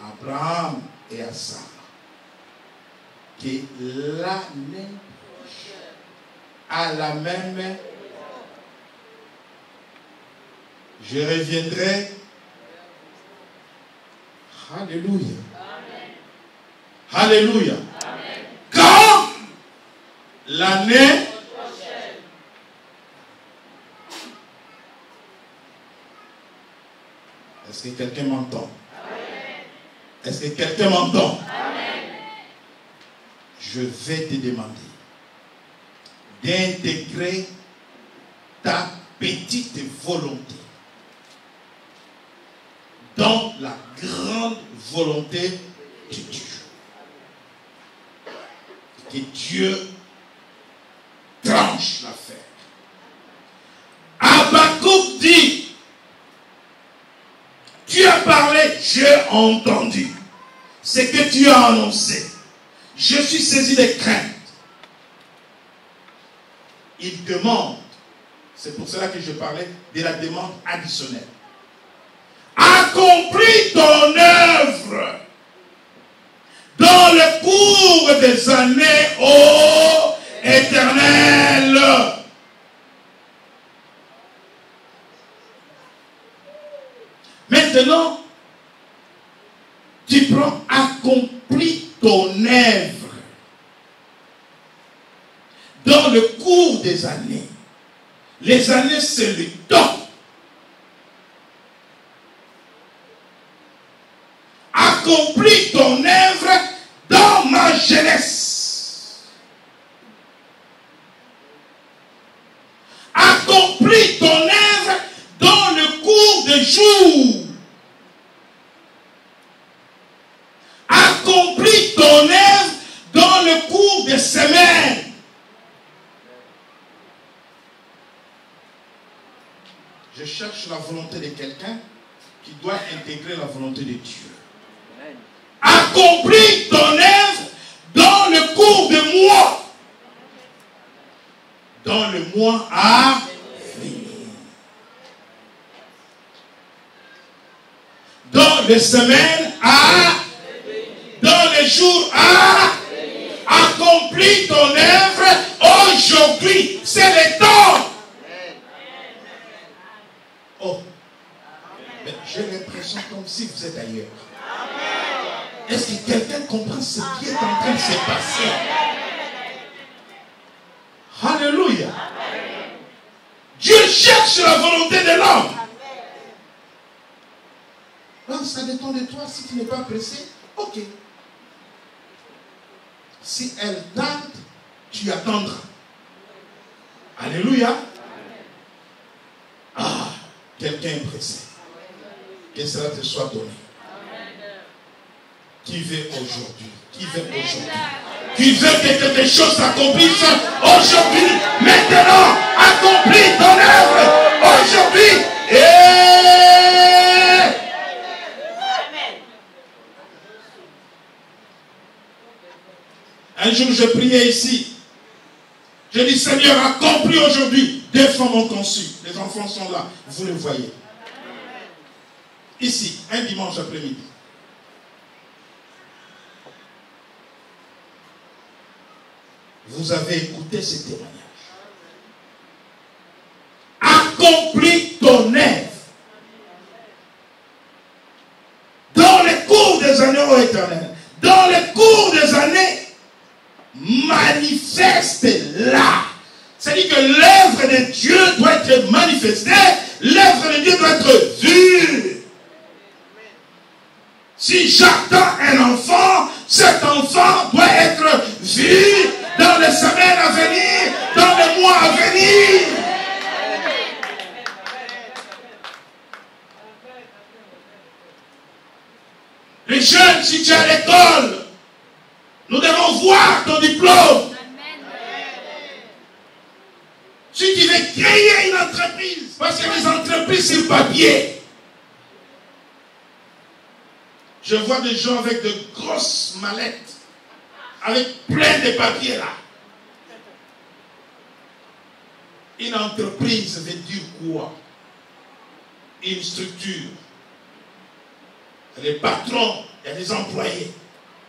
[SPEAKER 1] à Abraham et à Sarah que l'année prochaine, à la même, je reviendrai. Alléluia. Amen. Alléluia. Amen. Quand l'année prochaine. Est-ce que quelqu'un m'entend? Est-ce que quelqu'un m'entend? Je vais te demander d'intégrer ta petite volonté dans la grande volonté de Dieu. Que Dieu tranche l'affaire. Habakkuk dit, tu as parlé, j'ai entendu. Ce que tu as annoncé. Je suis saisi de crainte. Il demande, c'est pour cela que je parlais de la demande additionnelle. Accomplis ton œuvre dans le cours des années, ô Éternel. Maintenant, tu prends accomplis ton œuvre dans le cours des années. Les années, c'est le temps. Accomplis ton œuvre dans ma jeunesse. Accomplis ton œuvre dans le cours des jours. Accomplis ton œuvre dans le cours des semaines. Je cherche la volonté de quelqu'un qui doit intégrer la volonté de Dieu. Accomplis ton œuvre dans le cours de mois. Dans le mois à venir. les semaines dans les jours accomplis ton œuvre aujourd'hui. C'est le temps. Oh, mais j'ai l'impression comme si vous êtes ailleurs. Est-ce que quelqu'un comprend ce qui est en train de se passer? Alléluia. Dieu cherche la volonté de l'homme. Donc ça dépend de toi. Si tu n'es pas pressé, ok. Si elle tarde, tu attendras. Alléluia. Ah, quelqu'un est pressé. Que cela te soit donné. Qui veut aujourd'hui? Qui veut aujourd'hui? Qui veut que quelque chose s'accomplisse aujourd'hui? Maintenant, accomplis ton œuvre aujourd'hui. Un jour, je priais ici. Je dis, Seigneur, accomplis aujourd'hui. Deux femmes ont conçu. Les enfants sont là. Vous les voyez. Ici, un dimanche après-midi. Vous avez écouté ces témoignages. Accomplis ton œuvre. Dans le cours des années, ô Éternel, dans le cours des années, manifeste-la. C'est-à-dire que l'œuvre de Dieu doit être manifestée, l'œuvre de Dieu doit être vue. Si j'attends un enfant, cet enfant doit être vu dans les semaines à venir, dans les mois à venir. Les jeunes, si tu es à l'école, nous devons voir ton diplôme. Si tu veux créer une entreprise, parce qu'il y a des entreprises sur papier. Je vois des gens avec de grosses mallettes, avec plein de papiers là. Une entreprise veut dire quoi? Une structure. Il y a des patrons, il y a des employés.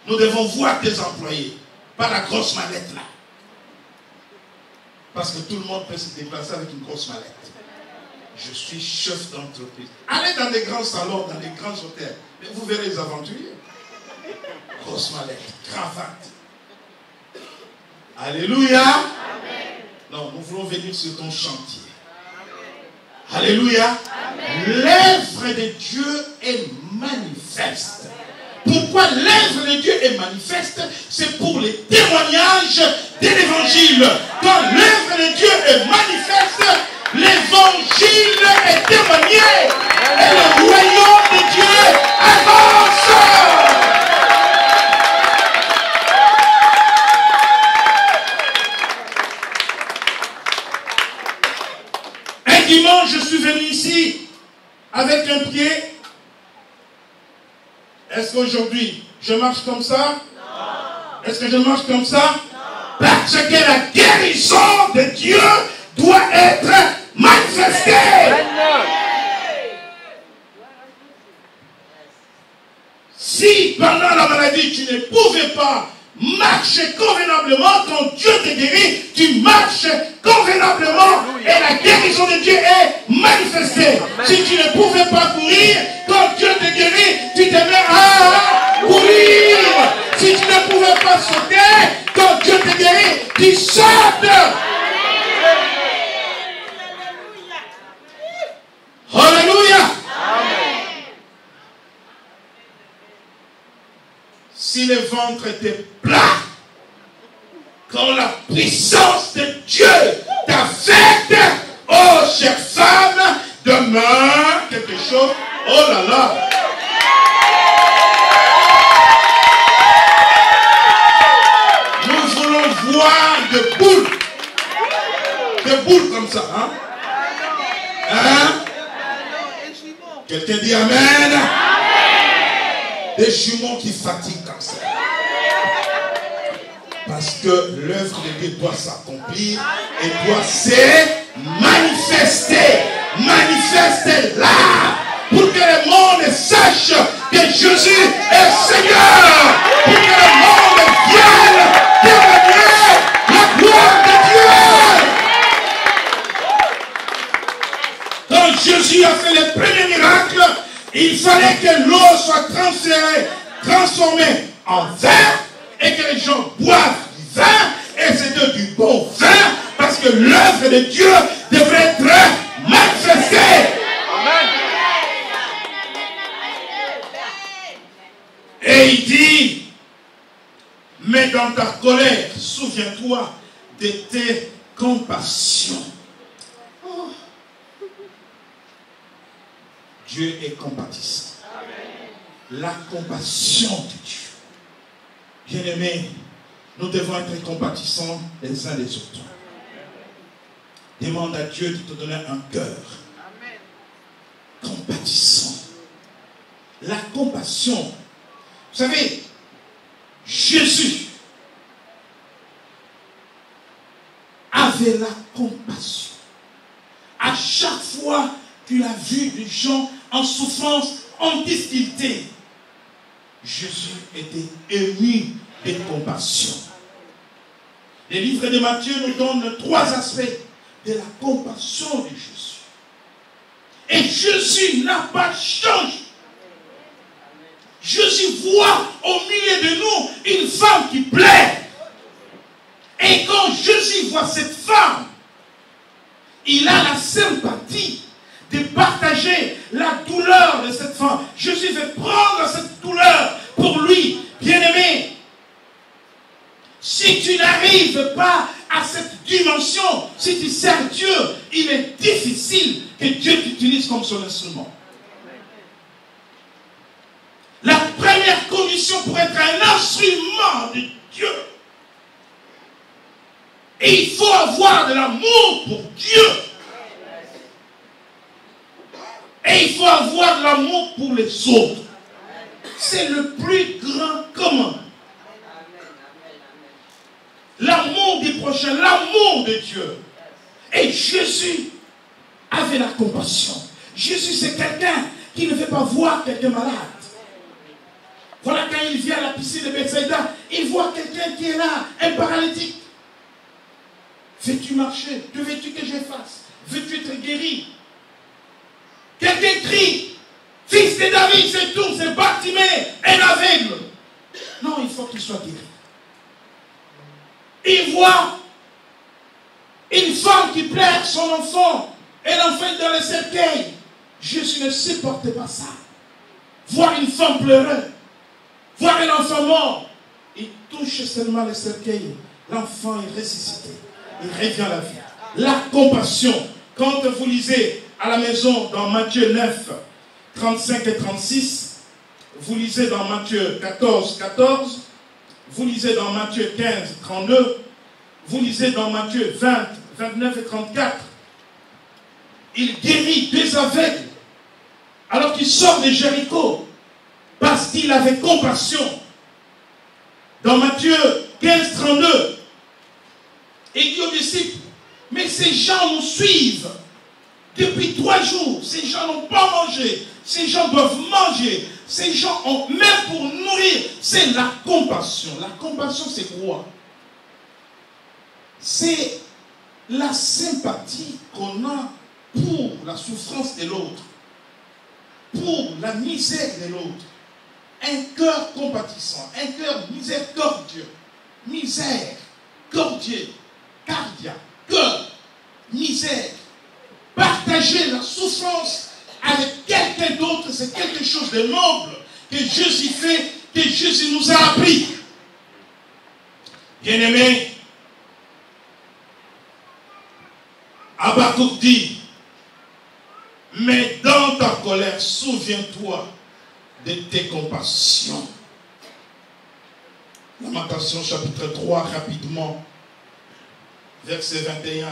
[SPEAKER 1] Nous devons voir des employés, pas la grosse mallette là. Parce que tout le monde peut se déplacer avec une grosse mallette. Je suis chef d'entreprise. Allez dans des grands salons, dans des grands hôtels. Mais vous verrez les aventuriers. Grosse mallette, cravate. Alléluia. Amen. Non, nous voulons venir sur ton chantier. Amen. Alléluia. L'œuvre de Dieu est manifeste. Pourquoi l'œuvre de Dieu est manifeste? C'est pour les témoignages de l'évangile. Quand l'œuvre de Dieu est manifeste, l'évangile est témoigné. Et le royaume de Dieu avance. Un dimanche, je suis venu ici avec un pied. Est-ce qu'aujourd'hui, je marche comme ça? Non. Est-ce que je marche comme ça? Non. Parce que la guérison de Dieu doit être manifestée. Si pendant la maladie, tu ne pouvais pas marcher convenablement, quand Dieu te guérit, tu marches convenablement. Alléluia. Et la guérison de Dieu est manifestée. Amen. Si tu ne pouvais pas courir, quand Dieu te guérit, tu te mets à courir. Si tu ne pouvais pas sauter, quand Dieu te guérit, tu sautes. Alléluia. Amen. Si le ventre était plat, quand la puissance de Dieu t'affecte, oh chère femme, demain quelque chose, oh là là. Nous voulons voir des boules comme ça, hein? Hein? Quelqu'un dit amen? Amen. Des jumeaux qui fatiguent comme ça. Parce que l'œuvre de Dieu doit s'accomplir et doit se manifester. Manifeste-la. pour que le monde sache que Jésus est Seigneur, pour que le monde vienne témoigner la gloire de Dieu. Quand Jésus a fait le premier miracle, il fallait que l'eau soit transformée en vin et que les gens boivent du vin, et c'était du bon vin, parce que l'œuvre de Dieu devrait être manifestée.
[SPEAKER 3] Amen.
[SPEAKER 1] Et il dit, mais dans ta colère, souviens-toi de tes compassions. Oh. Dieu est compatissant. La compassion de Dieu. Bien-aimés, nous devons être compatissants les uns les autres. Demande à Dieu de te donner un cœur compatissant. La compassion. Vous savez, Jésus avait la compassion. À chaque fois qu'il a vu des gens en souffrance, en difficulté, Jésus était ému de compassion. Les livres de Matthieu nous donnent 3 aspects de la compassion de Jésus. Et Jésus n'a pas changé. Jésus voit au milieu de nous une femme qui pleure. Et quand Jésus voit cette femme, il a la sympathie de partager la douleur de cette femme. Jésus veut prendre cette douleur pour lui, bien-aimé. Si tu n'arrives pas à cette dimension, si tu sers Dieu, il est difficile que Dieu t'utilise comme son instrument. La première condition pour être un instrument de Dieu, et il faut avoir de l'amour pour Dieu. Et il faut avoir de l'amour pour les autres. C'est le plus grand commandement. L'amour du prochain, l'amour de Dieu. Et Jésus avait la compassion. Jésus, c'est quelqu'un qui ne veut pas voir quelqu'un malade. Voilà, quand il vient à la piscine de Bethsaïda, il voit quelqu'un qui est là, un paralytique. Veux-tu marcher? Que veux-tu que je fasse? Veux-tu être guéri? Quelqu'un crie, fils de David, c'est tout, c'est Bartimée, un aveugle. Non, il faut qu'il soit guéri. Il voit une femme qui pleure son enfant, et l'enfant est dans le cercueil. Jésus ne supporte pas ça. Voir une femme pleurer, voir un enfant mort, il touche seulement le cercueil. L'enfant est ressuscité. Il revient à la vie. La compassion. Quand vous lisez à la maison dans Matthieu 9, 35 et 36, vous lisez dans Matthieu 14, 14, vous lisez dans Matthieu 15, 32, vous lisez dans Matthieu 20, 29 et 34, il guérit 2 aveugles alors qu'il sort de Jéricho parce qu'il avait compassion. Dans Matthieu 15, 32, il dit aux disciples, mais ces gens nous suivent depuis 3 jours. Ces gens n'ont pas mangé. Ces gens doivent manger. Ces gens ont, même pour nourrir, c'est la compassion. La compassion, c'est quoi? C'est la sympathie qu'on a pour la souffrance de l'autre, pour la misère de l'autre. Un cœur compatissant, un cœur miséricordieux, misère, cordier, cardia, cœur, misère. Partager la souffrance avec quelqu'un d'autre, c'est quelque chose de noble que Jésus fait, que Jésus nous a appris. Bien-aimé, Habakkuk dit, mais dans ta colère, souviens-toi de tes compassions. Lamentation chapitre 3, rapidement, verset 21.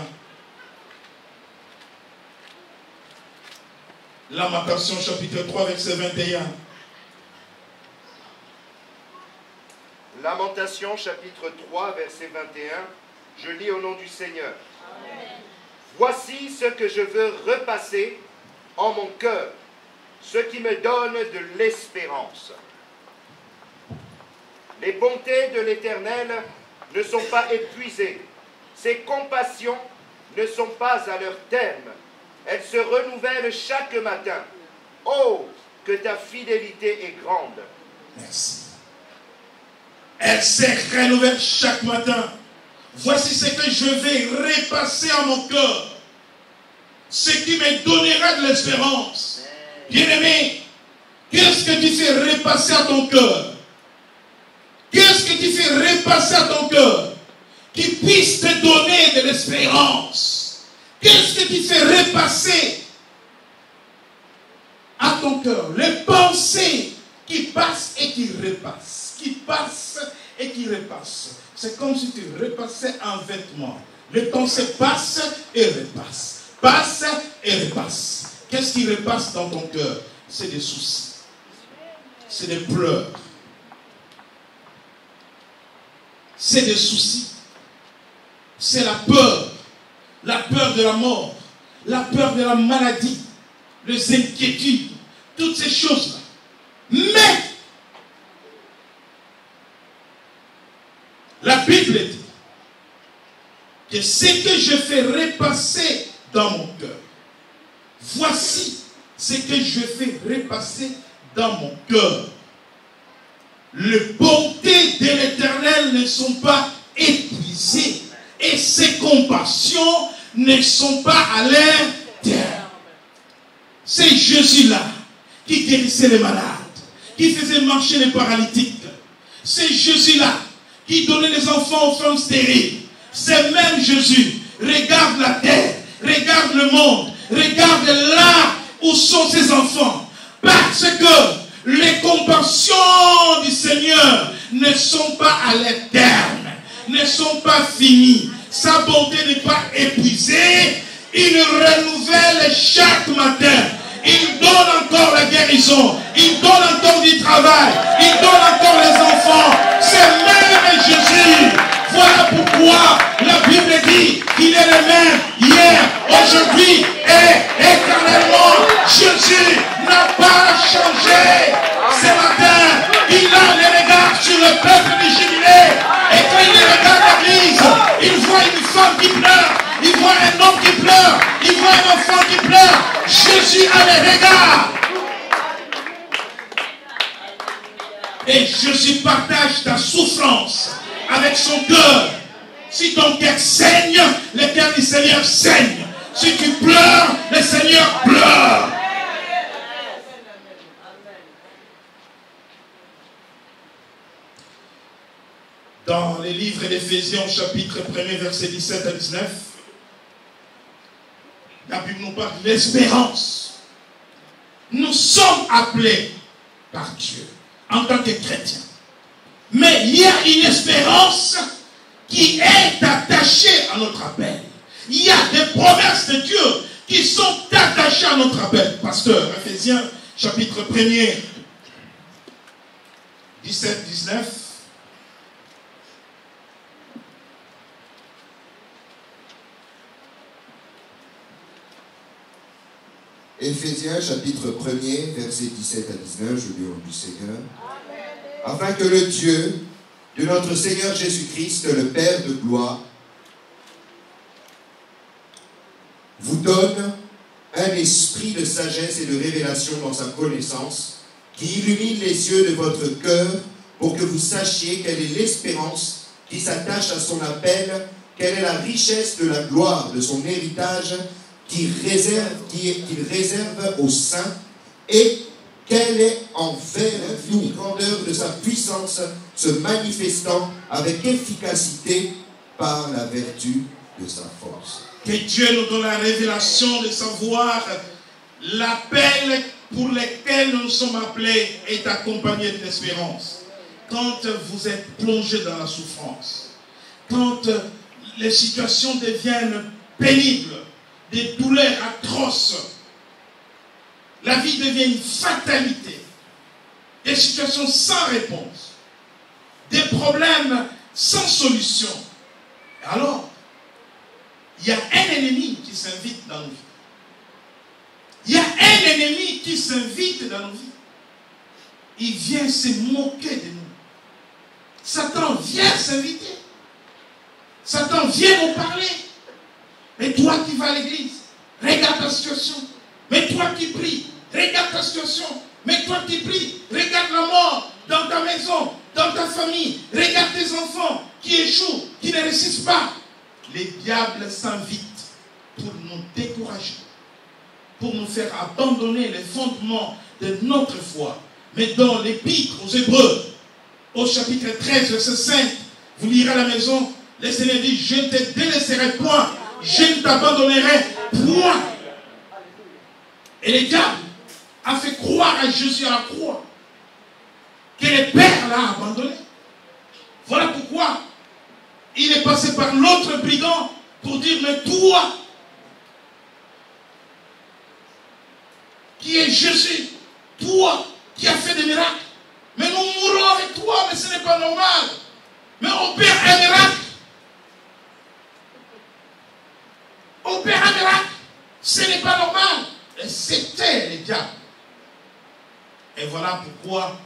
[SPEAKER 1] Lamentation chapitre 3, verset 21.
[SPEAKER 5] Lamentation chapitre 3, verset 21. Je lis au nom du Seigneur. Amen. Voici ce que je veux repasser en mon cœur ce qui me donne de l'espérance. Les bontés de l'Éternel ne sont pas épuisées. Ses compassions ne sont pas à leur terme. Elles se renouvellent chaque matin. Oh, que ta fidélité est grande.
[SPEAKER 1] Merci. Elle s'est renouvelle chaque matin. Voici ce que je vais repasser à mon cœur. Ce qui me donnera de l'espérance. Bien-aimé, qu'est-ce que tu fais repasser à ton cœur? Qu'est-ce que tu fais repasser à ton cœur qui puisse te donner de l'espérance? Qu'est-ce que tu fais repasser à ton cœur? Les pensées qui passent et qui repassent. Qui passent et qui repassent. C'est comme si tu repassais un vêtement. Les pensées passent et repassent. Passent et repassent. Qu'est-ce qui repasse dans ton cœur? C'est des soucis. C'est des pleurs. C'est des soucis. C'est la peur. La peur de la mort. La peur de la maladie. Les inquiétudes. Toutes ces choses-là. Mais la Bible dit que ce que je fais repasser dans mon cœur, voici ce que je fais repasser dans mon cœur. Les bontés de l'Éternel ne sont pas épuisées et ses compassions ne sont pas à leur terme. C'est Jésus-là qui guérissait les malades, qui faisait marcher les paralytiques. C'est Jésus-là qui donnait les enfants aux femmes stériles. C'est même Jésus. Regarde la terre, regarde le monde, regarde là où sont ses enfants. Parce que les compassions du Seigneur ne sont pas à leur terme, ne sont pas finies. Sa bonté n'est pas épuisée. Il renouvelle chaque matin. Il donne encore la guérison. Il donne encore du travail. Il donne encore les enfants. C'est même Jésus. Voilà pourquoi la Bible dit qu'il est le même hier, aujourd'hui et éternellement. Jésus n'a pas changé. Ce matin, il a les regards sur le peuple du jubilé. Et quand il regarde l'église, il voit une femme qui pleure. Il voit un homme qui pleure. Il voit un enfant qui pleure. Jésus a les regards. Et Jésus partage ta souffrance avec son cœur. Si ton cœur saigne, le cœur du Seigneur saigne. Si tu pleures, le Seigneur pleure. Dans les livres d'Éphésiens, chapitre 1er, verset 17 à 19, la Bible nous parle de l'espérance. Nous sommes appelés par Dieu en tant que chrétiens. Mais il y a une espérance qui est attachée à notre appel. Il y a des promesses de Dieu qui sont attachées à notre appel. Pasteur, Éphésiens, chapitre 1er, 17-19.
[SPEAKER 4] Éphésiens chapitre 1er, versets 17 à 19, je lis au nom du Seigneur. Afin que le Dieu de notre Seigneur Jésus-Christ, le Père de gloire, vous donne un esprit de sagesse et de révélation dans sa connaissance, qui illumine les yeux de votre cœur pour que vous sachiez quelle est l'espérance qui s'attache à son appel, quelle est la richesse de la gloire de son héritage qu'il réserve aux saints, et quelle est envers l'infinie grandeur de sa puissance se manifestant avec efficacité par la vertu de sa force.
[SPEAKER 1] Que Dieu nous donne la révélation de savoir l'appel pour lequel nous sommes appelés est accompagné de l'espérance. Quand vous êtes plongé dans la souffrance, quand les situations deviennent pénibles, des douleurs atroces, la vie devient une fatalité, des situations sans réponse, des problèmes sans solution. Alors, il y a un ennemi qui s'invite dans nos vies. Il y a un l'ennemi qui s'invite dans nos vies. Il vient se moquer de nous. Satan vient s'inviter. Satan vient nous parler. Mais toi qui vas à l'église, regarde ta situation. Mais toi qui pries, regarde ta situation. Mais toi qui pries, regarde la mort dans ta maison, dans ta famille. Regarde tes enfants qui échouent, qui ne réussissent pas. Les diables s'invitent pour nous décourager, pour nous faire abandonner les fondements de notre foi. Mais dans l'Épître aux Hébreux, au chapitre 13, verset 5, vous lirez à la maison, le Seigneur dit, je ne te délaisserai point, je ne t'abandonnerai point. Et le diable a fait croire à Jésus à la croix que le Père l'a abandonné. Voilà pourquoi il est passé par l'autre brigand pour dire, mais toi, qui est Jésus, toi qui as fait des miracles, mais nous mourrons avec toi, mais ce n'est pas normal. Mais opère un miracle. Opère un miracle. Ce n'est pas normal. Et c'était le diable. Et voilà pourquoi,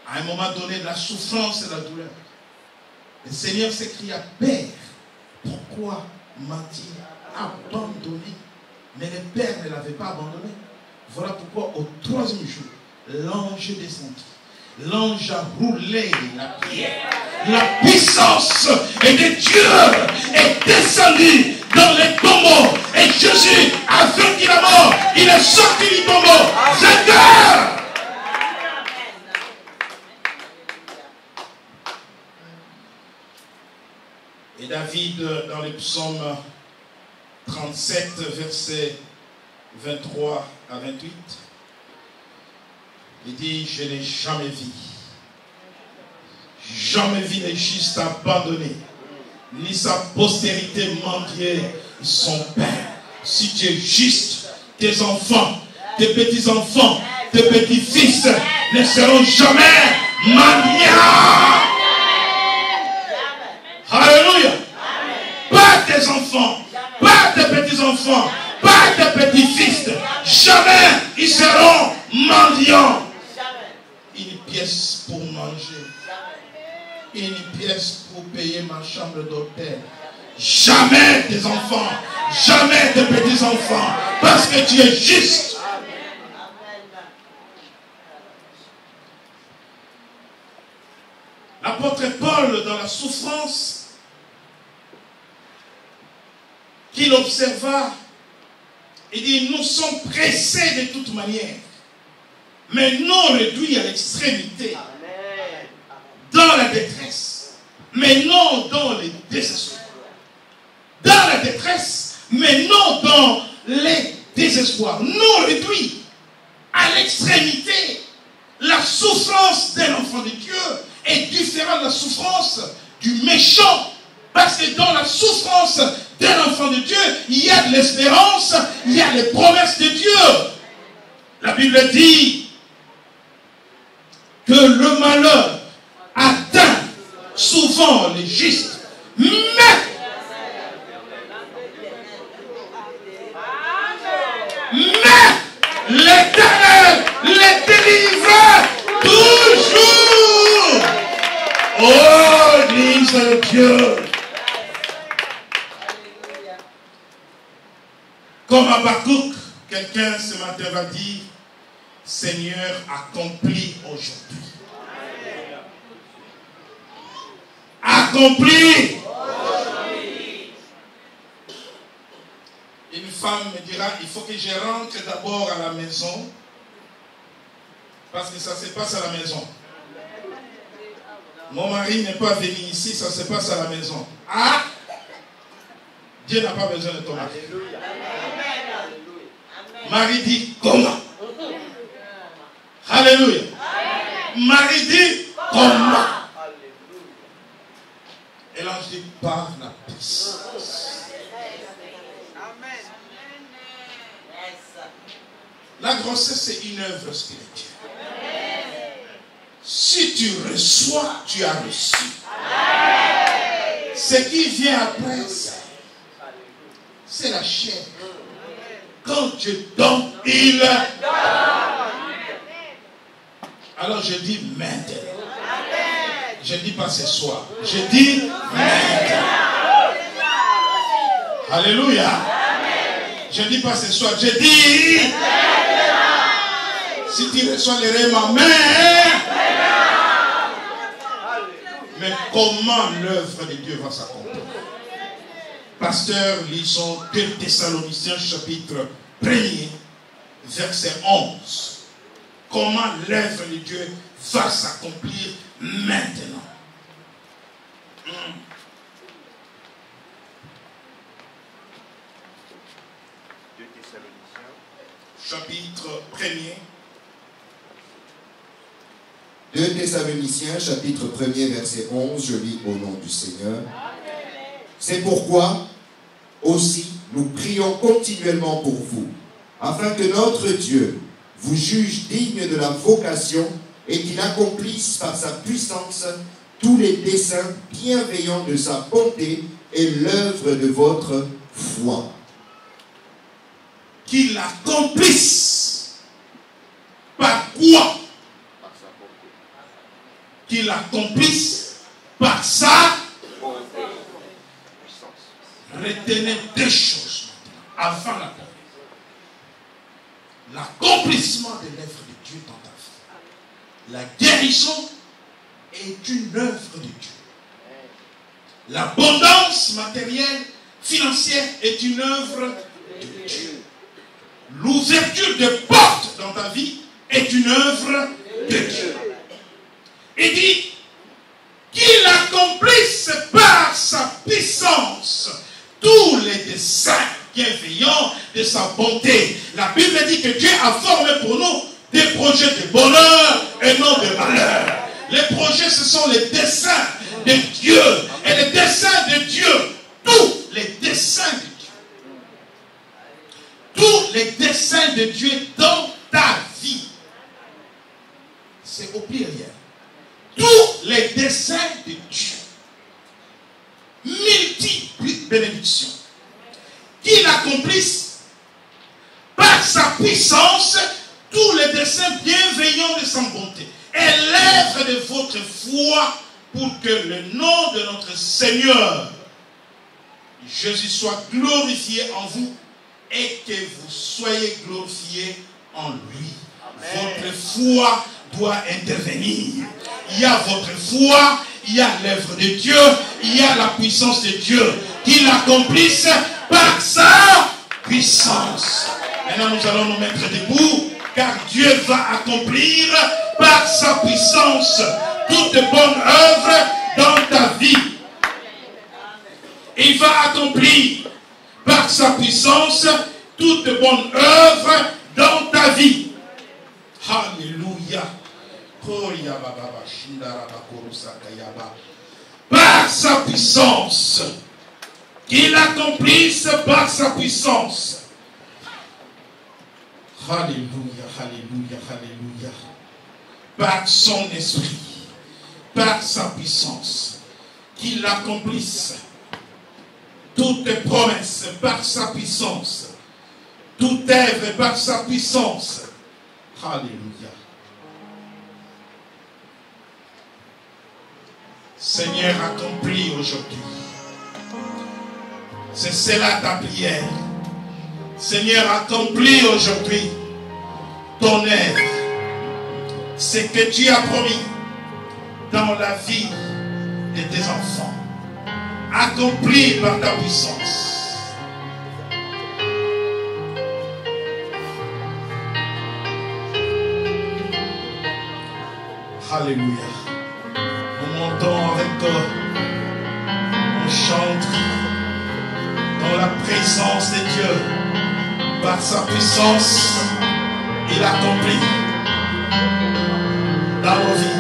[SPEAKER 1] à un moment donné, de la souffrance et de la douleur, le Seigneur s'écria, Père, pourquoi m'a-t-il abandonné? Mais le Père ne l'avait pas abandonné. Voilà pourquoi au troisième jour, l'ange est descendu. L'ange a roulé la pierre. La puissance de Dieu est descendue dans les tombeaux. Et Jésus a vaincu la mort. Il est sorti du tombeau. Vainqueur. Et David, dans le psaume 37, versets 23 à 28, il dit, je n'ai jamais vu les justes abandonnés, ni sa postérité mendier son père. Si tu es juste, tes enfants, tes petits-enfants, tes petits-fils ne seront jamais mendiants. Alléluia. Pas tes enfants, pas tes petits-enfants, pas tes petits-fils. Jamais ils seront mendiants. Une pièce pour manger. Une pièce pour payer ma chambre d'hôtel. Jamais tes enfants, jamais tes petits-enfants. Parce que tu es juste. L'apôtre Paul, dans la souffrance qu'il observa, il dit, nous sommes pressés de toute manière, mais non réduits à l'extrémité, dans la détresse, mais non dans les désespoirs. Dans la détresse, mais non dans les désespoirs. Non réduits à l'extrémité. La souffrance d'un enfant de Dieu est différente de la souffrance du méchant. Parce que dans la souffrance d'un enfant de Dieu, il y a de l'espérance, il y a les promesses de Dieu. La Bible dit que le malheur atteint souvent les justes, mais l'Éternel les délivre toujours. Oh, dise Dieu. Comme Habakkuk, quelqu'un ce matin va dire, Seigneur, accomplis aujourd'hui. Accomplis. Une femme me dira, il faut que je rentre d'abord à la maison, parce que ça se passe à la maison. Mon mari n'est pas venu ici, ça se passe à la maison. Ah! Dieu n'a pas besoin de ton mari. Marie dit comment? Alléluia. Marie dit comment? Et l'ange dit par la puissance. La grossesse, c'est une œuvre spirituelle. Si tu reçois, tu as reçu. Ce qui vient après, c'est la chair. Quand Dieu donne, il donne. Alors je dis maintenant. Je ne dis pas ce soir. Je dis maintenant. Alléluia. Je ne dis pas ce soir. Je dis maintenant. Si tu reçois les rêves, ma mère. Mais comment l'œuvre de Dieu va s'accomplir? Pasteur, lisons 2 Thessaloniciens chapitre 1er, verset 11. Comment l'œuvre de Dieu va s'accomplir maintenant.
[SPEAKER 5] 2 Thessaloniciens.
[SPEAKER 1] Chapitre 1er.
[SPEAKER 4] 2 Thessaloniciens, chapitre 1er, verset 11, je lis au nom du Seigneur. C'est pourquoi, aussi, nous prions continuellement pour vous, afin que notre Dieu vous juge digne de la vocation et qu'il accomplisse par sa puissance tous les desseins bienveillants de sa bonté et l'œuvre de votre foi.
[SPEAKER 1] Qu'il accomplisse par quoi? Qu'il accomplisse par sa puissance. Retenez 2 choses avant la paix. L'accomplissement de l'œuvre de Dieu dans ta vie. La guérison est une œuvre de Dieu. L'abondance matérielle, financière est une œuvre de Dieu. L'ouverture de portes dans ta vie est une œuvre de Dieu. Il dit qu'il accomplisse par sa puissance tous les desseins bienveillants de sa bonté. La Bible dit que Dieu a formé pour nous des projets de bonheur et non de malheur. Les projets, ce sont les desseins de Dieu. Et les desseins de Dieu, tous les desseins de Dieu, tous les desseins de Dieu dans ta vie, c'est au pluriel. Tous les desseins de Dieu, multiples bénédictions, qu'il accomplisse par sa puissance tous les desseins bienveillants de sa bonté. Élève de votre foi pour que le nom de notre Seigneur Jésus soit glorifié en vous et que vous soyez glorifiés en lui. Amen. Votre foi doit intervenir. Il y a votre foi, il y a l'œuvre de Dieu, il y a la puissance de Dieu. Qu'il accomplisse par sa puissance. Maintenant nous allons nous mettre debout, car Dieu va accomplir par sa puissance toute bonne œuvre dans ta vie. Il va accomplir par sa puissance toute bonne œuvre dans ta vie. Alléluia. Par sa puissance. Qu'il accomplisse par sa puissance. Alléluia, alléluia, alléluia. Par son esprit. Par sa puissance. Qu'il accomplisse toutes les promesses par sa puissance. Toute œuvre par sa puissance. Alléluia. Seigneur, accomplis aujourd'hui. C'est cela ta prière. Seigneur, accomplis aujourd'hui ton œuvre. C'est que tu as promis dans la vie de tes enfants. Accomplis par ta puissance. Alléluia. Nous montons avec toi. On chante dans la présence de Dieu. Par sa puissance, il accomplit dans nos vies.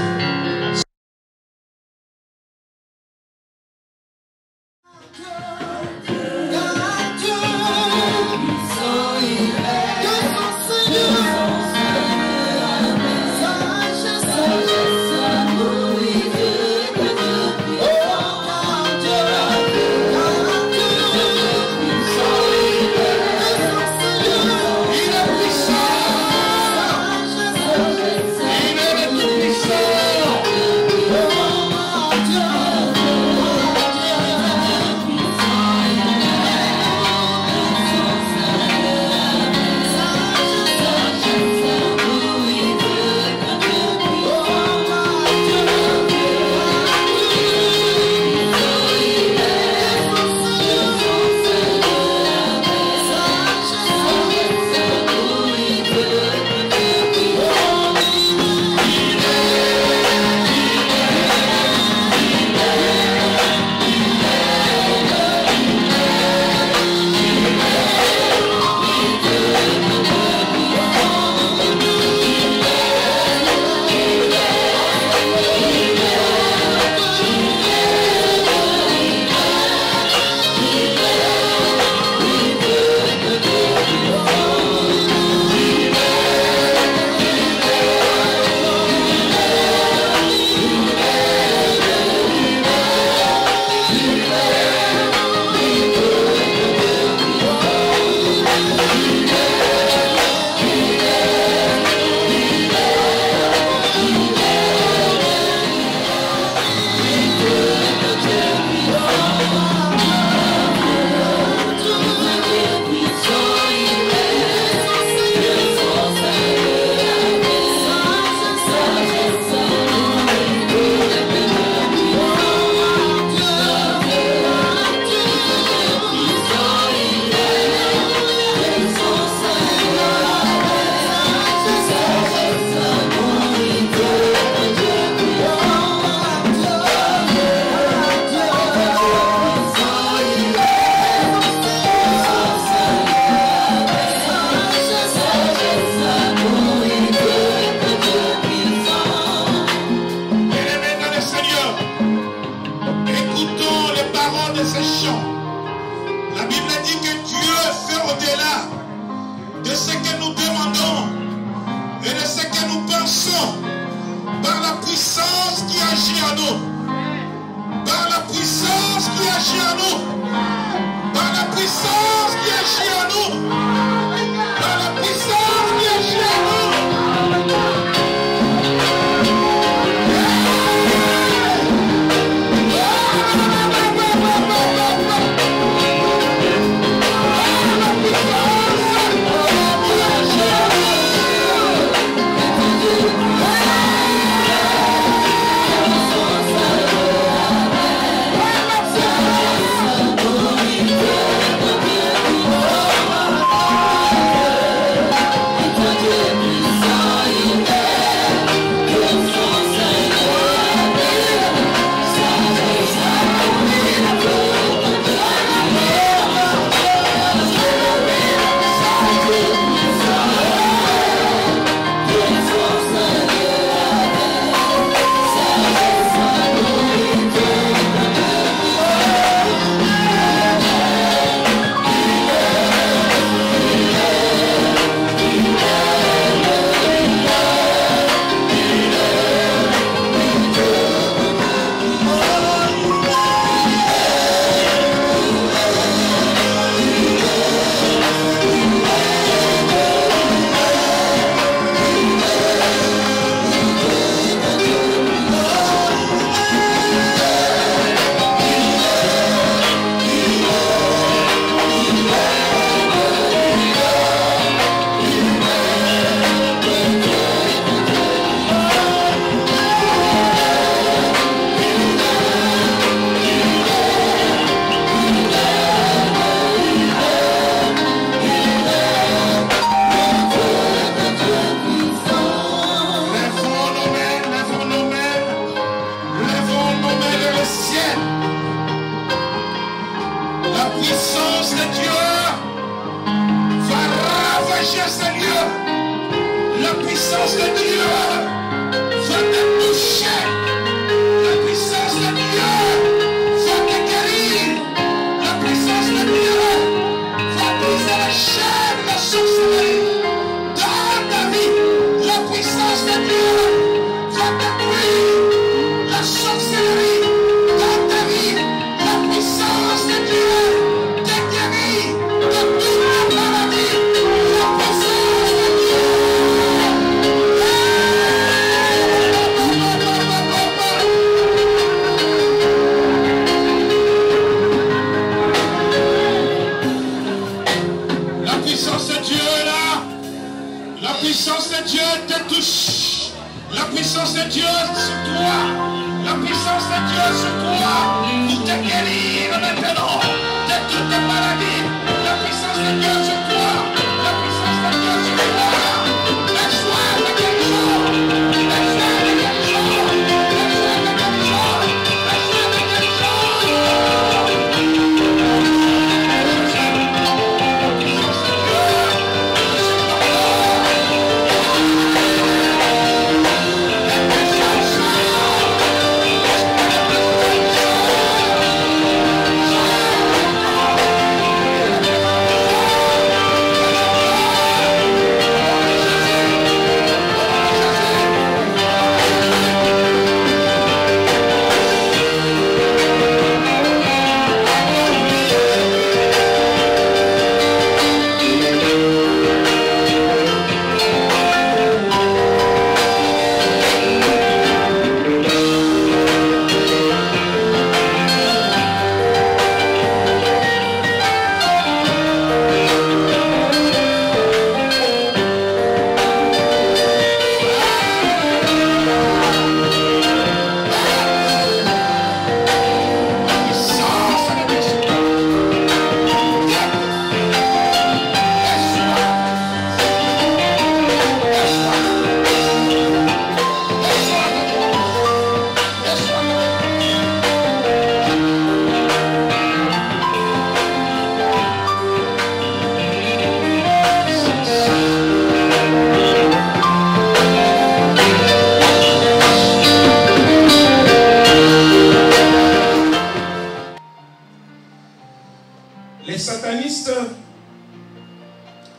[SPEAKER 2] Yeah.
[SPEAKER 1] ce que nous demandons et de ce que nous pensons par la puissance qui agit en nous. Par la puissance qui agit en nous. Par la puissance qui agit en nous. Par la puissance qui agit en nous.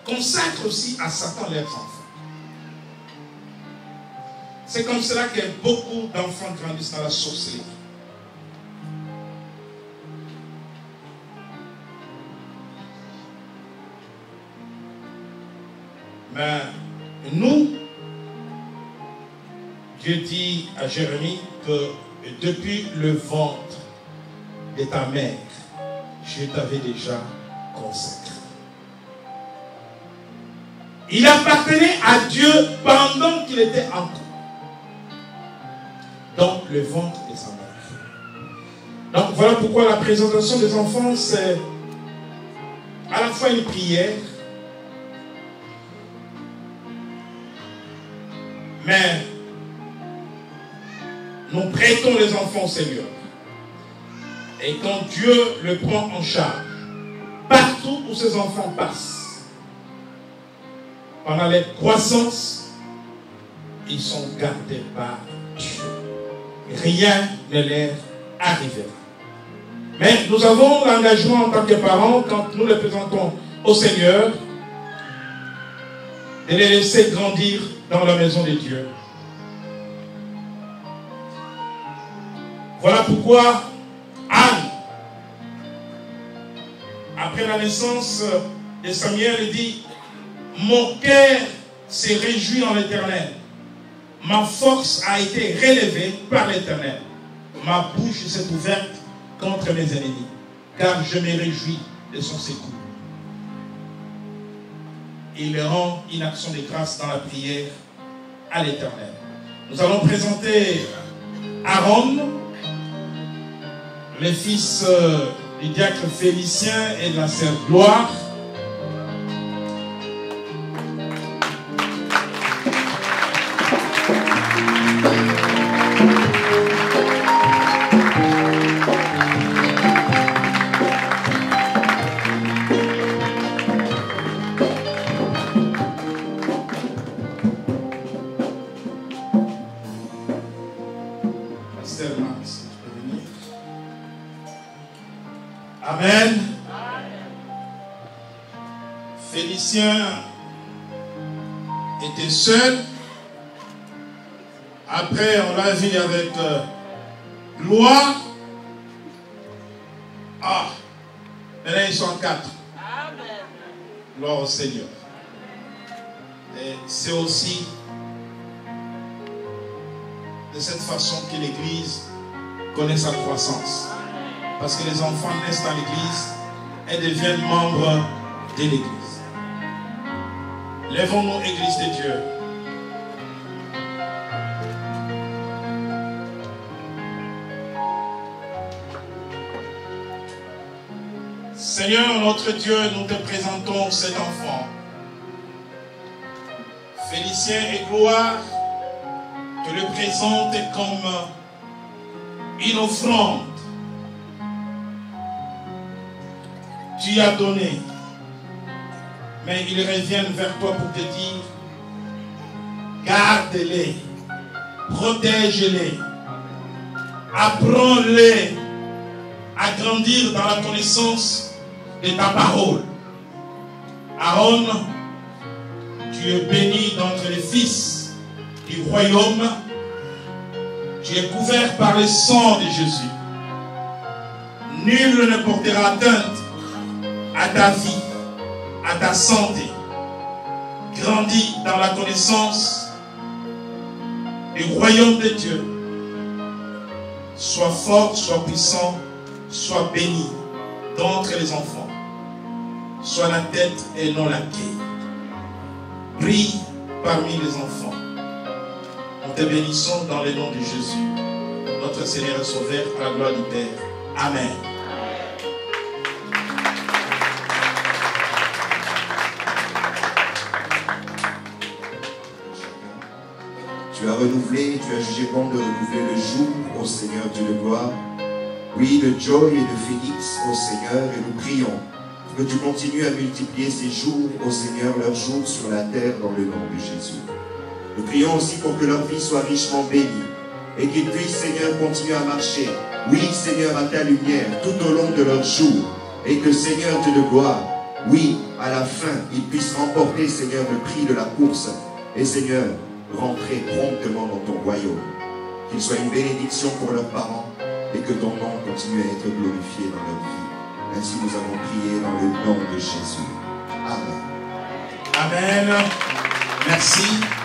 [SPEAKER 1] consacrent aussi à Satan leurs enfants. C'est comme cela que beaucoup d'enfants grandissent dans la sorcellerie. Mais nous, Dieu dit à Jérémie que depuis le ventre de ta mère, je t'avais déjà consacré. Il appartenait à Dieu pendant qu'il était en couple, dans le ventre de sa mère. Donc voilà pourquoi la présentation des enfants, c'est à la fois une prière, mais nous prêtons les enfants au Seigneur. Et quand Dieu le prend en charge, partout où ces enfants passent, pendant leur croissance, ils sont gardés par Dieu. Rien ne leur arrivera. Mais nous avons l'engagement en tant que parents, quand nous les présentons au Seigneur, de les laisser grandir dans la maison de Dieu. Voilà pourquoi Anne, après la naissance de Samuel, il dit: mon cœur s'est réjoui en l'Éternel. Ma force a été relevée par l'Éternel. Ma bouche s'est ouverte contre mes ennemis, car je me réjouis de son secours. Il rend une action de grâce dans la prière à l'Éternel. Nous allons présenter Aaron, le fils du diacre Félicien et de la sœur Gloire. Amen. Félicien était seul. Après, on l'a vu avec Gloire. Ah, maintenant ils sont 4. Gloire au Seigneur. Et c'est aussi de cette façon que l'Église connaît sa croissance. Parce que les enfants naissent dans l'Église et deviennent membres de l'Église. Lèvons-nous, Église de Dieu. Seigneur notre Dieu, nous te présentons cet enfant. Félicien et Gloire te le présentent comme une offrande. Tu as donné, mais ils reviennent vers toi pour te dire: garde-les, protège-les, apprends-les à grandir dans la connaissance de ta parole. Aaron, tu es béni d'entre les fils du royaume, tu es couvert par le sang de Jésus. Nul ne portera atteinte à ta vie, à ta santé. Grandis dans la connaissance du royaume de Dieu. Sois fort, sois puissant, sois béni d'entre les enfants. Sois la tête et non la queue. Brille parmi les enfants. Nous te bénissons dans le nom de Jésus, notre Seigneur et Sauveur, à la gloire du Père. Amen.
[SPEAKER 4] Tu as renouvelé, tu as jugé bon de renouveler le jour, ô Seigneur Dieu de gloire. Oui, de Joy et de Félix, ô Seigneur, et nous prions que tu continues à multiplier ces jours, ô Seigneur, leurs jours sur la terre dans le nom de Jésus. Nous prions aussi pour que leur vie soit richement bénie et qu'ils puissent, Seigneur, continuer à marcher, oui, Seigneur, à ta lumière tout au long de leurs jours, et que, Seigneur Dieu de gloire, oui, à la fin, ils puissent remporter, Seigneur, le prix de la course. Et Seigneur, rentrer promptement dans ton royaume. Qu'ils soient une bénédiction pour leurs parents et que ton nom continue à être glorifié dans leur vie. Ainsi nous avons prié dans le nom de Jésus. Amen.
[SPEAKER 1] Amen. Merci.